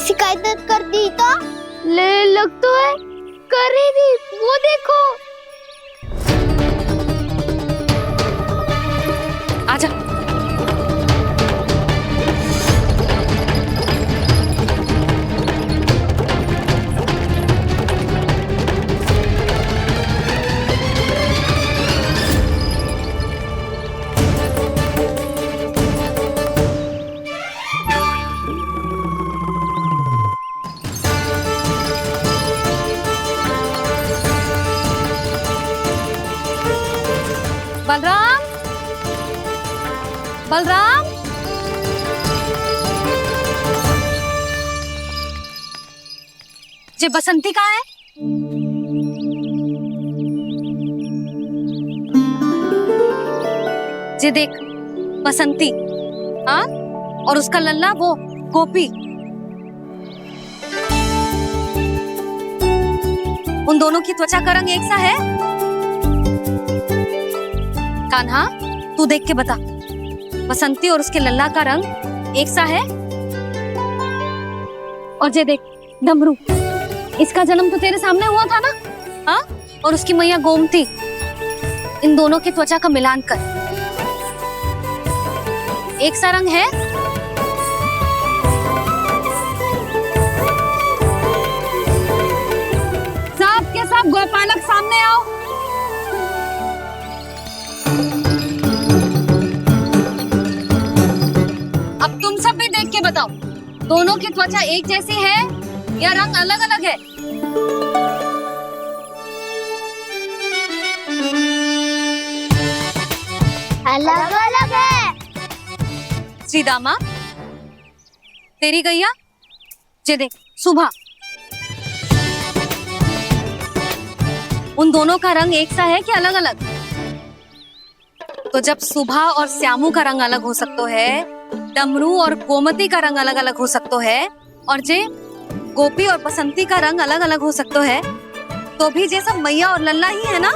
शिकायत कर दी तो ले लग तो है कर ही दी, वो देखो। आजा। बलराम, बलराम, जे बसंती कहाँ है? जे देख बसंती, हाँ, और उसका लल्ला वो गोपी। उन दोनों की त्वचा का रंग एक सा है? कान्हा, तू देख के बता, बसंती और उसके लल्ला का रंग एक सा है? और जे देख डमरू, इसका जन्म तो तेरे सामने हुआ था ना, हाँ? और उसकी मैया गोमती। इन दोनों की त्वचा का मिलान कर, एक सा रंग है? सब के सब गोपालक सामने आओ। अब तुम सब भी देख के बताओ, दोनों की त्वचा एक जैसी है या रंग अलग अलग है? अलग अलग है। श्रीदामा, तेरी गैया, जे देख सुबह, उन दोनों का रंग एक सा है कि अलग अलग? तो जब सुबह और श्यामू का रंग अलग हो सकता है, डमरू और गोमती का रंग अलग अलग हो सकता है, और जे गोपी और बसंती का रंग अलग अलग हो सकता है, तो भी जे सब मैया और लल्ला ही है ना?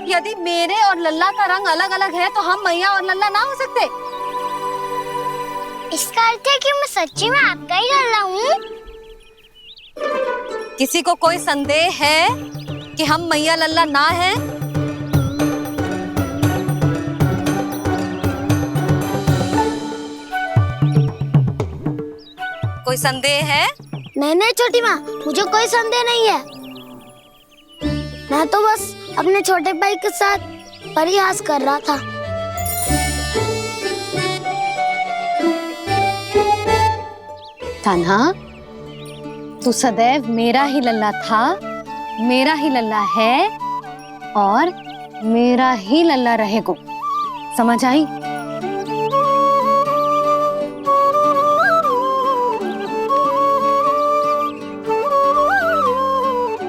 यदि मेरे और लल्ला का रंग अलग अलग है तो हम मैया और लल्ला ना हो सकते? इसका अर्थ है कि मैं सच्ची में आपका ही लल्ला हूँ? किसी को कोई संदेह है कि हम मैया लल्ला ना हैं? कोई संदेह है? नहीं छोटी माँ, मुझे कोई संदेह नहीं है। मैं तो बस अपने छोटे भाई के साथ परिहास कर रहा था। कान्हा, तू सदैव मेरा ही लल्ला था, मेरा ही लल्ला है और मेरा ही लल्ला रहेगा। समझ आई?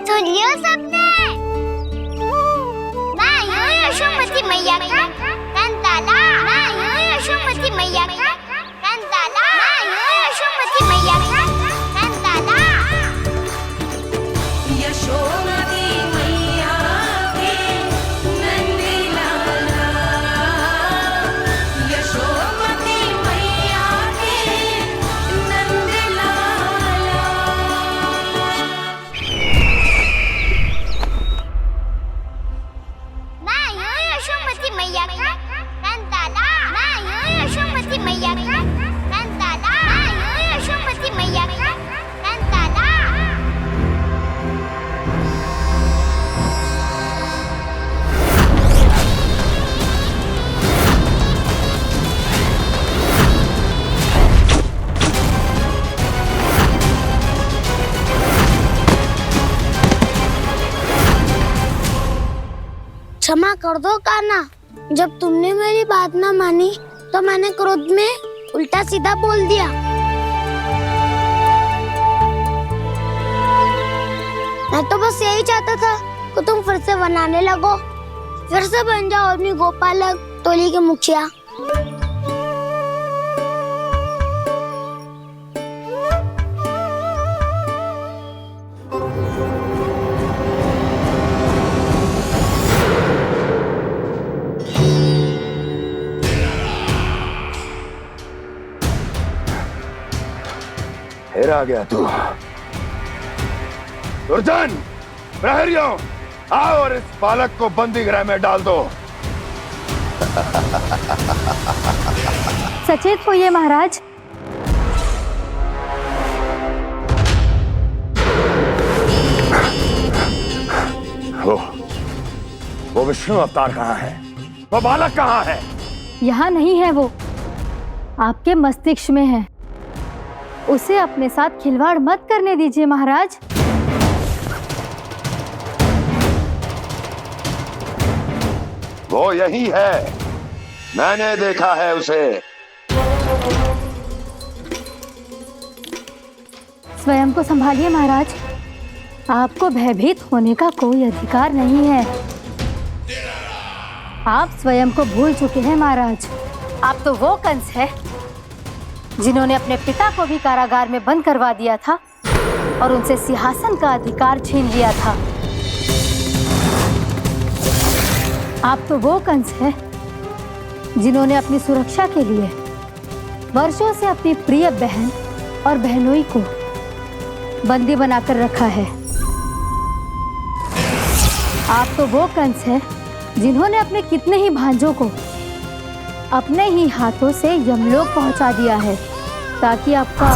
सुनियो सबने, मैं हूँ यशोमती मैया का कंताला। मैं हूँ यशोमती मैया का कंताला। मैं हूँ यशोमती मैया का कंताला। यशोमती मैया के नंदी लाला, यशोमती मैया के नंदी लाला। मैं हूँ यशोमती मैया का कंताला। मैं हूँ यशोमती मैया का कंताला। मैं हूँ यशोमती मैया का कंताला। क्षमा कर दो कान्हा, जब तुमने मेरी बात ना मानी तो मैंने क्रोध में उल्टा सीधा बोल दिया। मैं तो बस यही चाहता था कि तुम फिर से बनाने लगो, फिर से बन जाओ अपनी गोपालक टोली के मुखिया। फिर आ गया तू। दुर्जन, प्रहरियों, आओ और इस बालक को बंदी गृह में डाल दो। सचेत होइए महाराज। वो विष्णु अवतार कहाँ है? वो बालक कहाँ है? यहाँ नहीं है वो, आपके मस्तिष्क में है। उसे अपने साथ खिलवाड़ मत करने दीजिए महाराज। वो यही है, मैंने देखा है उसे। स्वयं को संभालिए महाराज, आपको भयभीत होने का कोई अधिकार नहीं है। आप स्वयं को भूल चुके हैं महाराज। आप तो वो कंस है जिन्होंने अपने पिता को भी कारागार में बंद करवा दिया था और उनसे सिंहासन का अधिकार छीन लिया था। आप तो वो कंस हैं जिन्होंने अपनी सुरक्षा के लिए वर्षों से अपनी प्रिय बहन और बहनोई को बंदी बनाकर रखा है। आप तो वो कंस हैं जिन्होंने अपने कितने ही भांजों को अपने ही हाथों से यमलोक पहुंचा दिया है ताकि आपका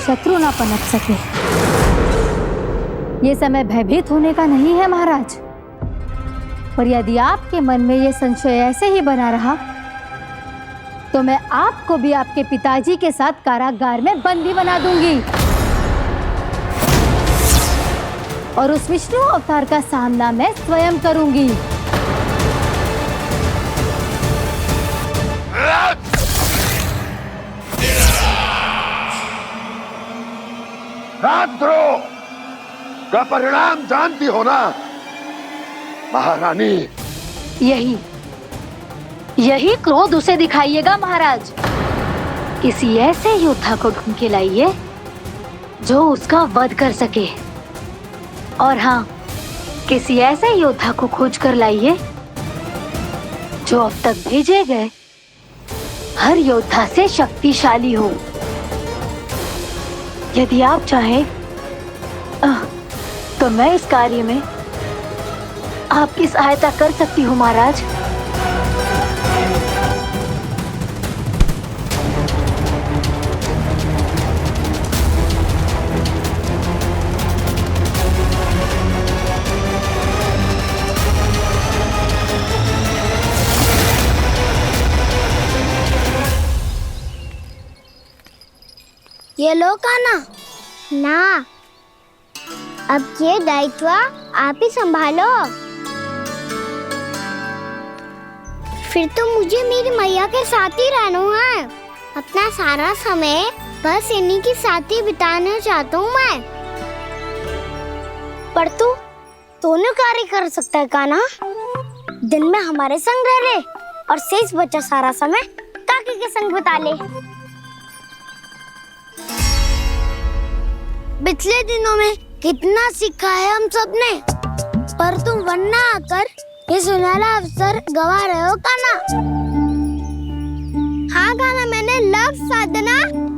शत्रु ना पनप सके। ये समय भयभीत होने का नहीं है महाराज, पर यदि आपके मन में ये संशय ऐसे ही बना रहा तो मैं आपको भी आपके पिताजी के साथ कारागार में बंदी बना दूंगी और उस विष्णु अवतार का सामना मैं स्वयं करूंगी। राजद्रोह का परिणाम जानती हो ना महारानी? यही क्रोध उसे दिखाइएगा महाराज। किसी ऐसे योद्धा को ढूंढ के लाइए जो उसका वध कर सके, और हाँ, किसी ऐसे योद्धा को खोज कर लाइए जो अब तक भेजे गए हर योद्धा से शक्तिशाली हो। यदि आप चाहें तो मैं इस कार्य में आपकी सहायता कर सकती हूँ महाराज। ये लो कान्हा। ना, अब ये दायित्व आप ही संभालो। फिर तो मुझे मेरी मैया के साथ ही रहना है। अपना सारा समय बस इन्हीं के साथ ही बिताना चाहता हूँ मैं। पर तू दोनों कार्य कर सकता है कान्हा। दिन में हमारे संग रह ले और शेष बचा सारा समय काकी के संग बिता ले। पिछले दिनों में कितना सीखा है हम सब ने, पर तुम वरना आकर ये सुनहरा अवसर गवा रहे हो कान्हा। हाँ कान्हा, मैंने लक्ष्य साधना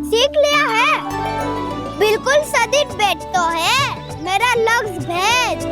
सीख लिया है। बिल्कुल सदित भेद तो है मेरा लक्ष्य भेद।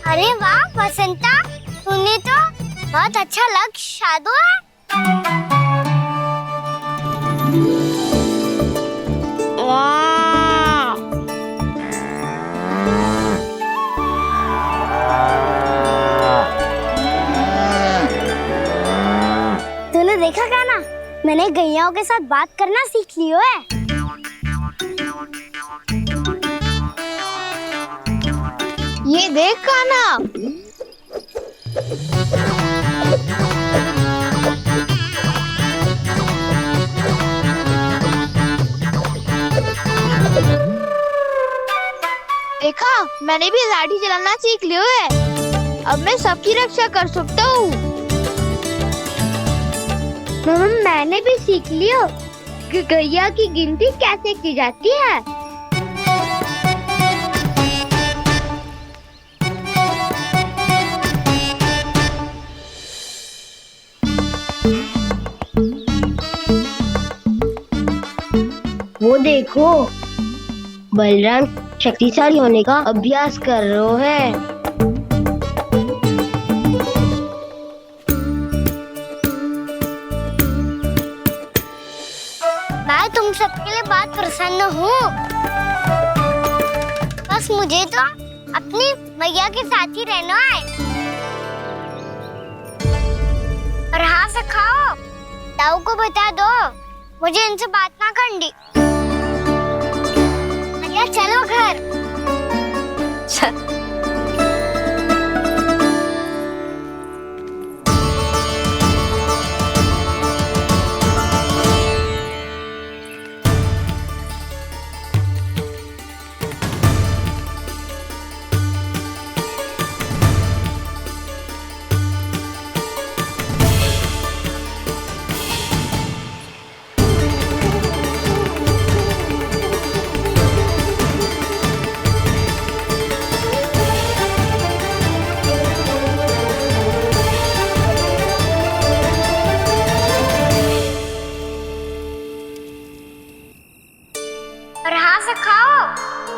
अरे वाह वसंता, तूने तो बहुत अच्छा लक्ष्य साधा है। वाह! तूने देखा कान्हा, मैंने गैयाओं के साथ बात करना सीख लियो है। ये देख कान्हा, देखा मैंने भी लाठी चलाना सीख लियो है। अब मैं सबकी रक्षा कर सकता हूँ। मैंने भी सीख लियो कि गैया की गिनती कैसे की जाती है। वो देखो, बलराम शक्तिशाली होने का अभ्यास कर रहे हैं। मैं तुम सबके लिए बहुत प्रसन्न हूँ। बस मुझे तो अपनी मैया के साथ ही रहना है। और हाँ से खाओ, ताऊ को बता दो मुझे इनसे बात ना करनी। मैया चलो घर।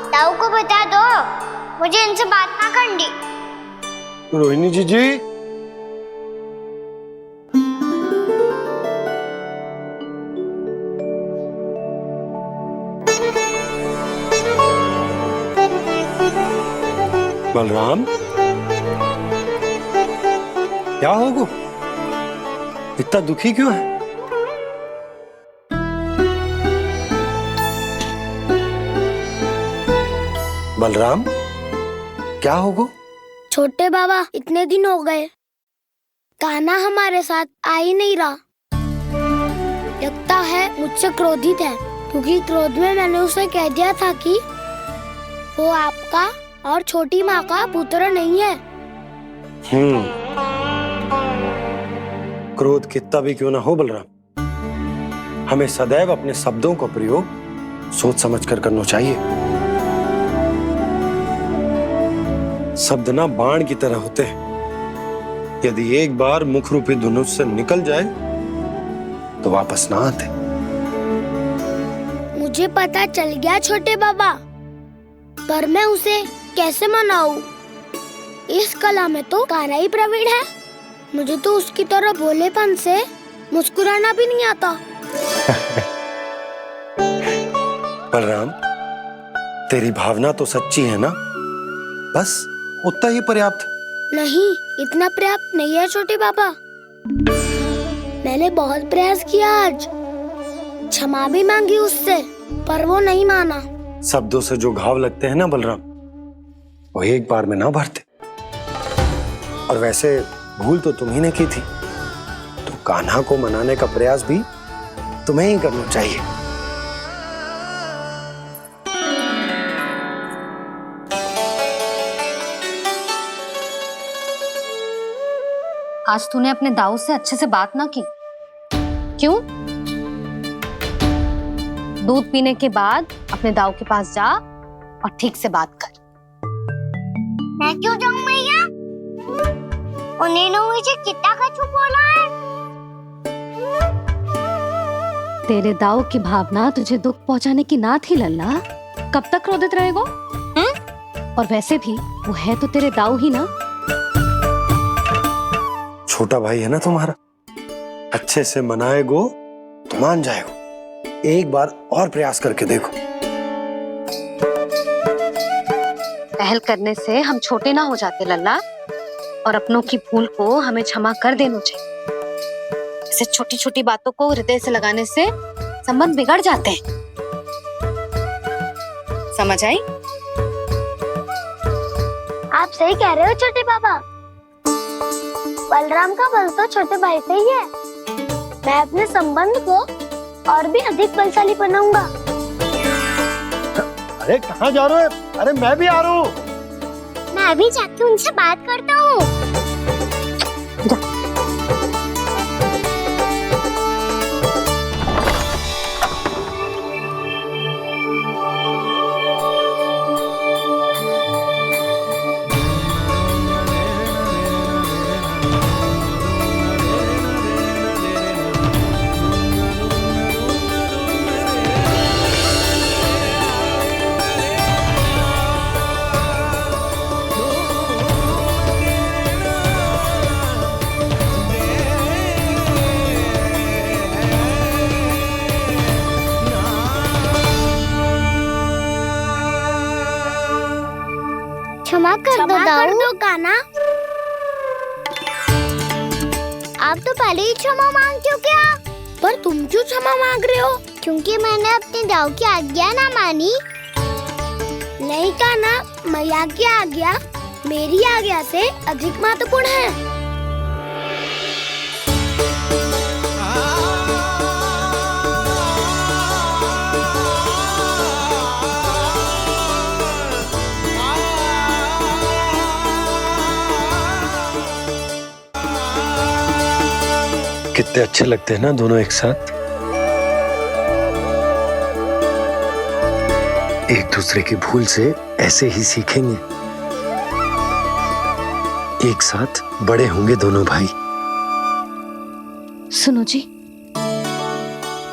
ताऊ को बता दो मुझे इनसे बात ना करनी। रोहिणी जी बलराम, क्या होगा? इतना दुखी क्यों है? बलराम, क्या होगा? छोटे बाबा, इतने दिन हो गए कान्हा हमारे साथ आ ही नहीं रहा। लगता है मुझसे क्रोधित है, क्योंकि क्रोध में मैंने उसे कह दिया था कि वो आपका और छोटी माँ का पुत्र नहीं है। क्रोध कितना भी क्यों ना हो बलराम, हमें सदैव अपने शब्दों का प्रयोग सोच समझकर करना चाहिए। शब्द ना बाण की तरह होते हैं, यदि एक बार मुख रूपी धनुष से निकल जाए तो वापस ना आते। मुझे पता चल गया छोटे बाबा, पर मैं उसे कैसे मनाऊं? इस कला में तो कान्हा ही प्रवीण है। मुझे तो उसकी तरह भोलेपन से मुस्कुराना भी नहीं आता। बलराम, तेरी भावना तो सच्ची है ना, बस उतना ही पर्याप्त। नहीं, इतना पर्याप्त नहीं है छोटे बाबा। मैंने बहुत प्रयास किया आज, क्षमा भी मांगी उससे, पर वो नहीं माना। शब्दों से जो घाव लगते हैं ना बलराम, वो एक बार में ना भरते। और वैसे भूल तो तुम्ही ने की थी, तो कान्हा को मनाने का प्रयास भी तुम्हें ही करना चाहिए। आज तूने अपने दाऊ से अच्छे से बात ना की, क्यों? दूध पीने के बाद अपने दाऊ के पास जा और ठीक से बात कर। मैं क्यों जाऊं मैया? उन्हें मुझे कितना कछु बोला है। तेरे दाऊ की भावना तुझे दुख पहुंचाने की ना थी लल्ला। कब तक क्रोधित रहेगो? और वैसे भी वो है तो तेरे दाऊ ही ना। छोटा भाई है ना तुम्हारा, अच्छे से मनाएगो तो मान जाएगो। एक बार और प्रयास करके देखो। पहल करने से हम छोटे ना हो जाते लल्ला, और अपनों की भूल को हमें क्षमा कर देना चाहिए। ऐसे छोटी छोटी बातों को हृदय से लगाने से संबंध बिगड़ जाते हैं। समझ आई? आप सही कह रहे हो छोटे बाबा। बलराम का बल तो छोटे भाई से ही है। मैं अपने संबंध को और भी अधिक बलशाली बनाऊंगा। अरे कहाँ जा रहे हो? अरे मैं भी आ रहा हूँ। मैं भी जाके उनसे बात करता हूँ। क्षमा कर दो कान्हा। आप तो पहले ही क्षमा मांगते हो क्या? पर तुम क्यों क्षमा मांग रहे हो? क्योंकि मैंने अपने दाऊ की आज्ञा ना मानी। नहीं कान्हा, मैया की आज्ञा मेरी आज्ञा से अधिक महत्वपूर्ण है। कितने अच्छे लगते हैं ना दोनों एक साथ। एक दूसरे की भूल से ऐसे ही सीखेंगे। एक साथ बड़े होंगे दोनों भाई। सुनो जी,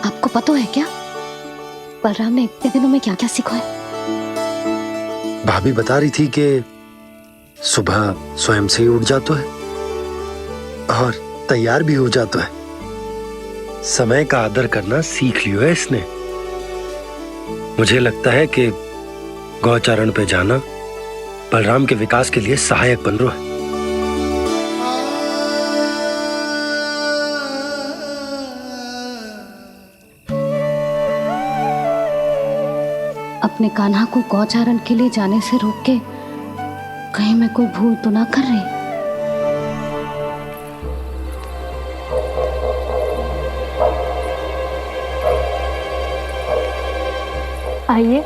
आपको पता है क्या बलराम ने इतने दिनों में क्या क्या सीखा है? भाभी बता रही थी कि सुबह स्वयं से ही उठ जाता है और तैयार भी हो जाता है। समय का आदर करना सीख लियो है इसने। मुझे लगता है कि गौचारण पे जाना बलराम के विकास के लिए सहायक बन रहा है। अपने कान्हा को गौचारण के लिए जाने से रोक के कहीं मैं कोई भूल तो ना कर रही? आइए,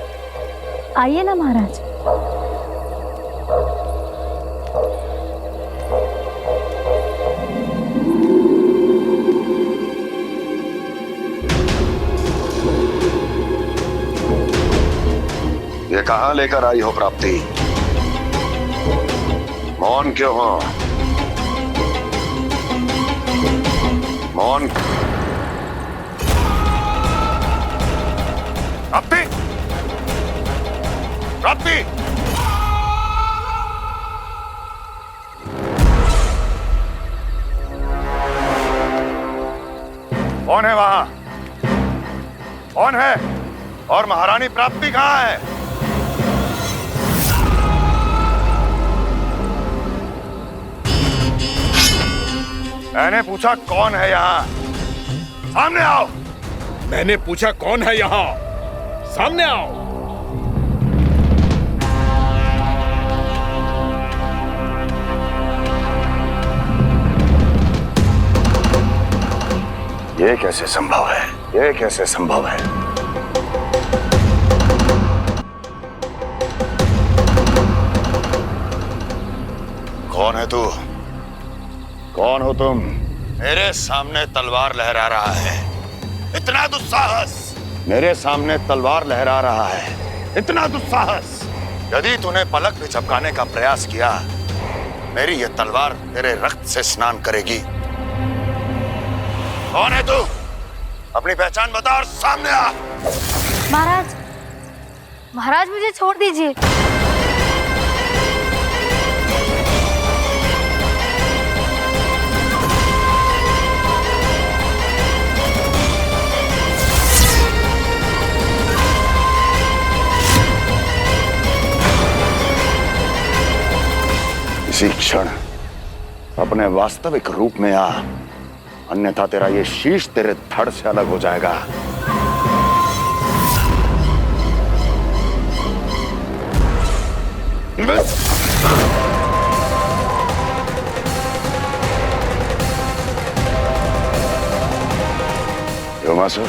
आइए ना महाराज। कहां लेकर आई हो प्राप्ति? मौन क्यों हो? मौन? प्राप्ति! प्राप्ति! कौन है वहां? कौन है? और महारानी प्राप्ति कहां है? मैंने पूछा कौन है यहाँ? सामने आओ। मैंने पूछा कौन है यहाँ? सामने आओ। ये कैसे संभव है? ये कैसे संभव है? कौन है तू? कौन हो तुम? मेरे सामने तलवार लहरा रहा है। इतना दुस्साहस! मेरे सामने तलवार लहरा रहा है। इतना दुस्साहस! यदि तूने पलक भी झपकाने का प्रयास किया, मेरी ये तलवार तेरे रक्त से स्नान करेगी। कौन है तू? अपनी पहचान बता और सामने आ। महाराज, महाराज मुझे छोड़ दीजिए। इसी क्षण अपने वास्तविक रूप में आ, अन्यथा तेरा ये शीश तेरे धड़ से अलग हो जाएगा। व्योमासुर,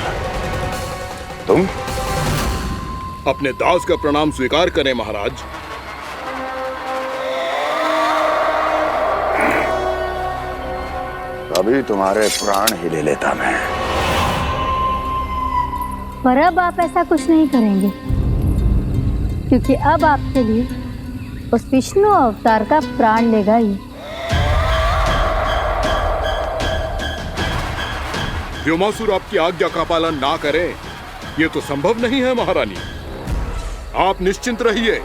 तुम? अपने दास का प्रणाम स्वीकार करें महाराज। अभी तुम्हारे प्राण ही ले लेता मैं। पर अब आप ऐसा कुछ नहीं करेंगे, क्योंकि अब आपके लिए उस विष्णु अवतार का प्राण लेगा ही। व्योमासुर आपकी आज्ञा का पालन ना करे, ये तो संभव नहीं है महारानी। आप निश्चिंत रहिए,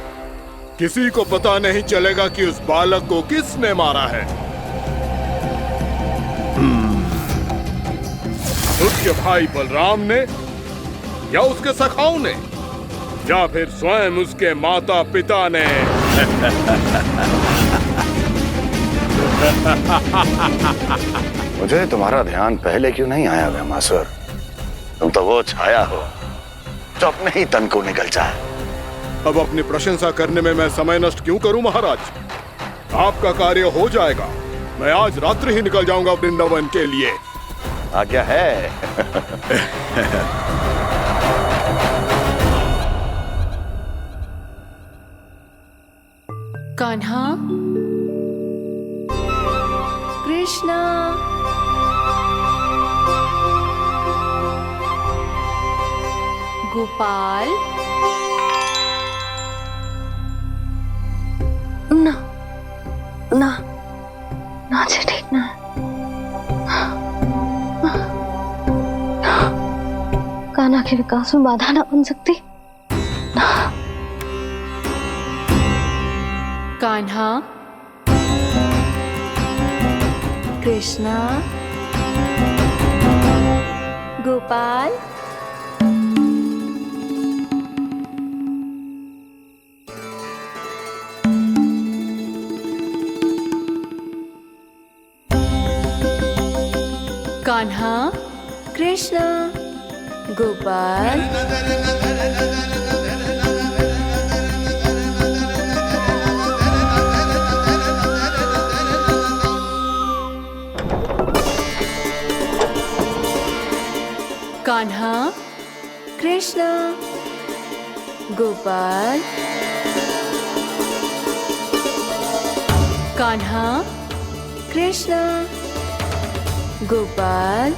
किसी को पता नहीं चलेगा कि उस बालक को किसने मारा है। उसके भाई बलराम ने, या उसके सखाओं ने, या फिर स्वयं उसके माता पिता ने। मुझे तुम्हारा ध्यान पहले क्यों नहीं आया व्योमासुर? तुम तो वो छाया हो जो अपने ही तन को निगल जाए। अब अपनी प्रशंसा करने में मैं समय नष्ट क्यों करूं महाराज? आपका कार्य हो जाएगा। मैं आज रात्रि ही निकल जाऊंगा वृंदावन के लिए। आज्ञा है। कान्हा, कृष्णा, गोपाल। ना ना ना, ठीक ना। कान्हा के विकास में बाधा ना बन सकती। कान्हा, कृष्णा, गोपाल। कान्हा, कृष्णा, गोपाल। कान्हा, कृष्णा, गोपाल। कान्हा, कृष्णा, गोपाल।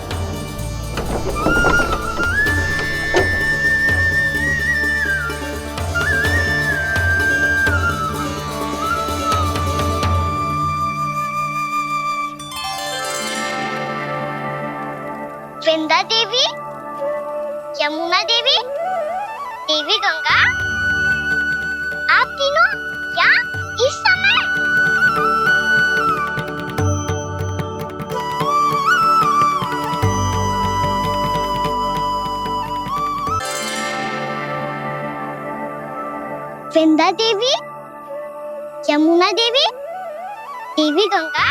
वृंदा देवी, यमुना देवी, देवी गंगा, आप तीनों क्या इस समय? वृंदा देवी, यमुना देवी, देवी गंगा,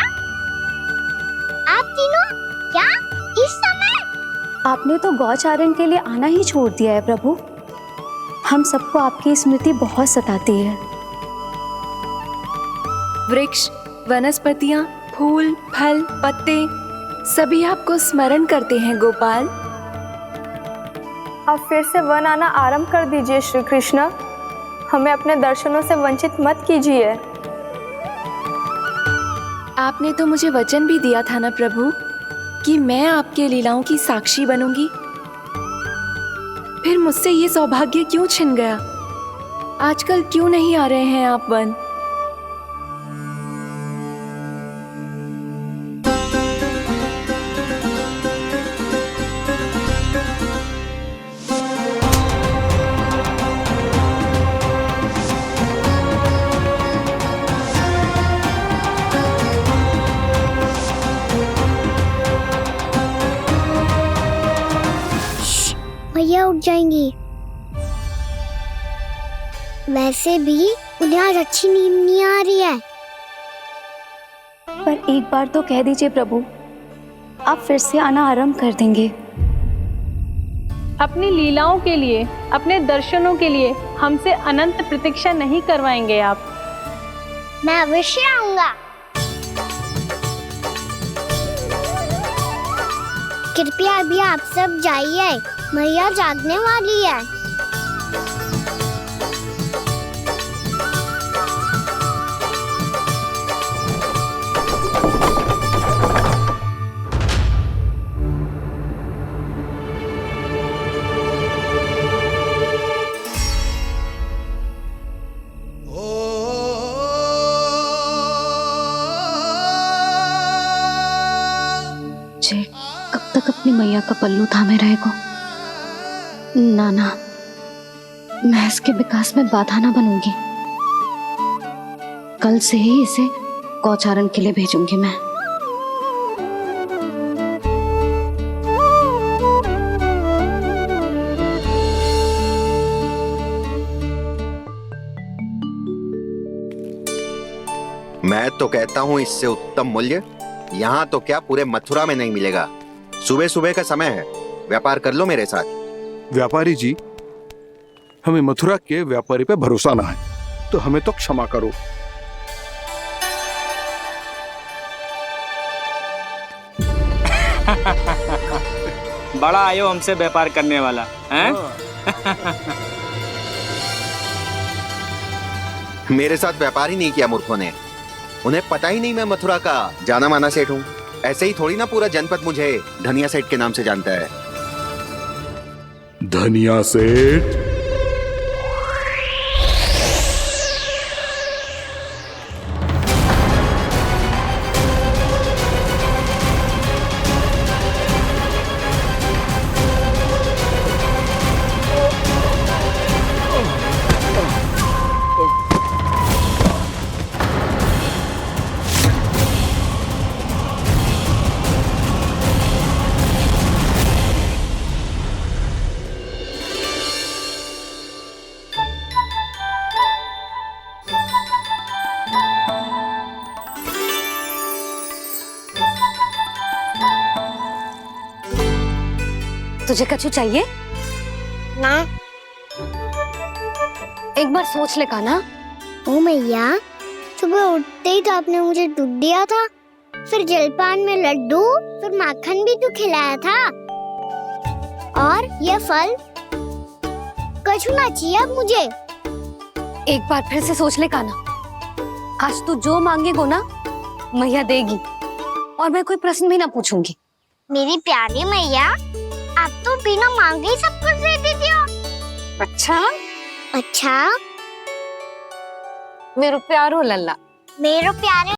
आप तीनों क्या इस समय? आपने तो गौचारण के लिए आना ही छोड़ दिया है प्रभु। हम सबको आपकी स्मृति बहुत सताती है। वृक्ष, वनस्पतियां, फूल, फल, पत्ते सभी आपको स्मरण करते हैं गोपाल। अब फिर से वन आना आरंभ कर दीजिए श्री कृष्ण। हमें अपने दर्शनों से वंचित मत कीजिए। आपने तो मुझे वचन भी दिया था ना प्रभु कि मैं आपके लीलाओं की साक्षी बनूंगी। फिर मुझसे ये सौभाग्य क्यों छिन गया? आजकल क्यों नहीं आ रहे हैं आप वन? भैया उठ जाएंगी। वैसे भी उन्हें आज अच्छी नींद नहीं आ रही है। पर एक बार तो कह दीजिए प्रभु, आप फिर से आना आरंभ कर देंगे। अपनी लीलाओं के लिए, अपने दर्शनों के लिए हमसे अनंत प्रतीक्षा नहीं करवाएंगे आप? मैं अवश्य आऊंगा। कृपया अभी आप सब जाइए, मैया जागने वाली है। जे कब तक अपनी मैया का पल्लू थामे रहेगा? ना ना, मैं इसके विकास में बाधा ना बनूंगी। कल से ही इसे गौचारण के लिए भेजूंगी मैं। मैं तो कहता हूँ इससे उत्तम मूल्य यहाँ तो क्या पूरे मथुरा में नहीं मिलेगा। सुबह सुबह का समय है, व्यापार कर लो मेरे साथ। व्यापारी जी, हमें मथुरा के व्यापारी पे भरोसा ना है, तो हमें तो क्षमा करो। बड़ा आयो हमसे व्यापार करने वाला हैं? मेरे साथ व्यापार ही नहीं किया मूर्खों ने। उन्हें पता ही नहीं मैं मथुरा का जाना माना सेठ हूँ। ऐसे ही थोड़ी ना पूरा जनपद मुझे धनिया सेठ के नाम से जानता है। धनिया सेठ? तुझे कछु चाहिए? ना। एक बार सोच ले कान्हा। ओ मैया, सुबह उठते ही तो आपने मुझे दूध दिया था, फिर जलपान में लड्डू, फिर माखन भी तो खिलाया था। और ये फल कछु ना चाहिए अब मुझे। एक बार फिर से सोच ले कान्हा। आज तू जो मांगेगो ना, मैया देगी, और मैं कोई प्रश्न भी ना पूछूंगी। मेरी प्यारी मैया, आप तो बिना मांगे ही सब कुछ दे देती हो। अच्छा? अच्छा? मेरो प्यारो लल्ला। मेरो प्यारे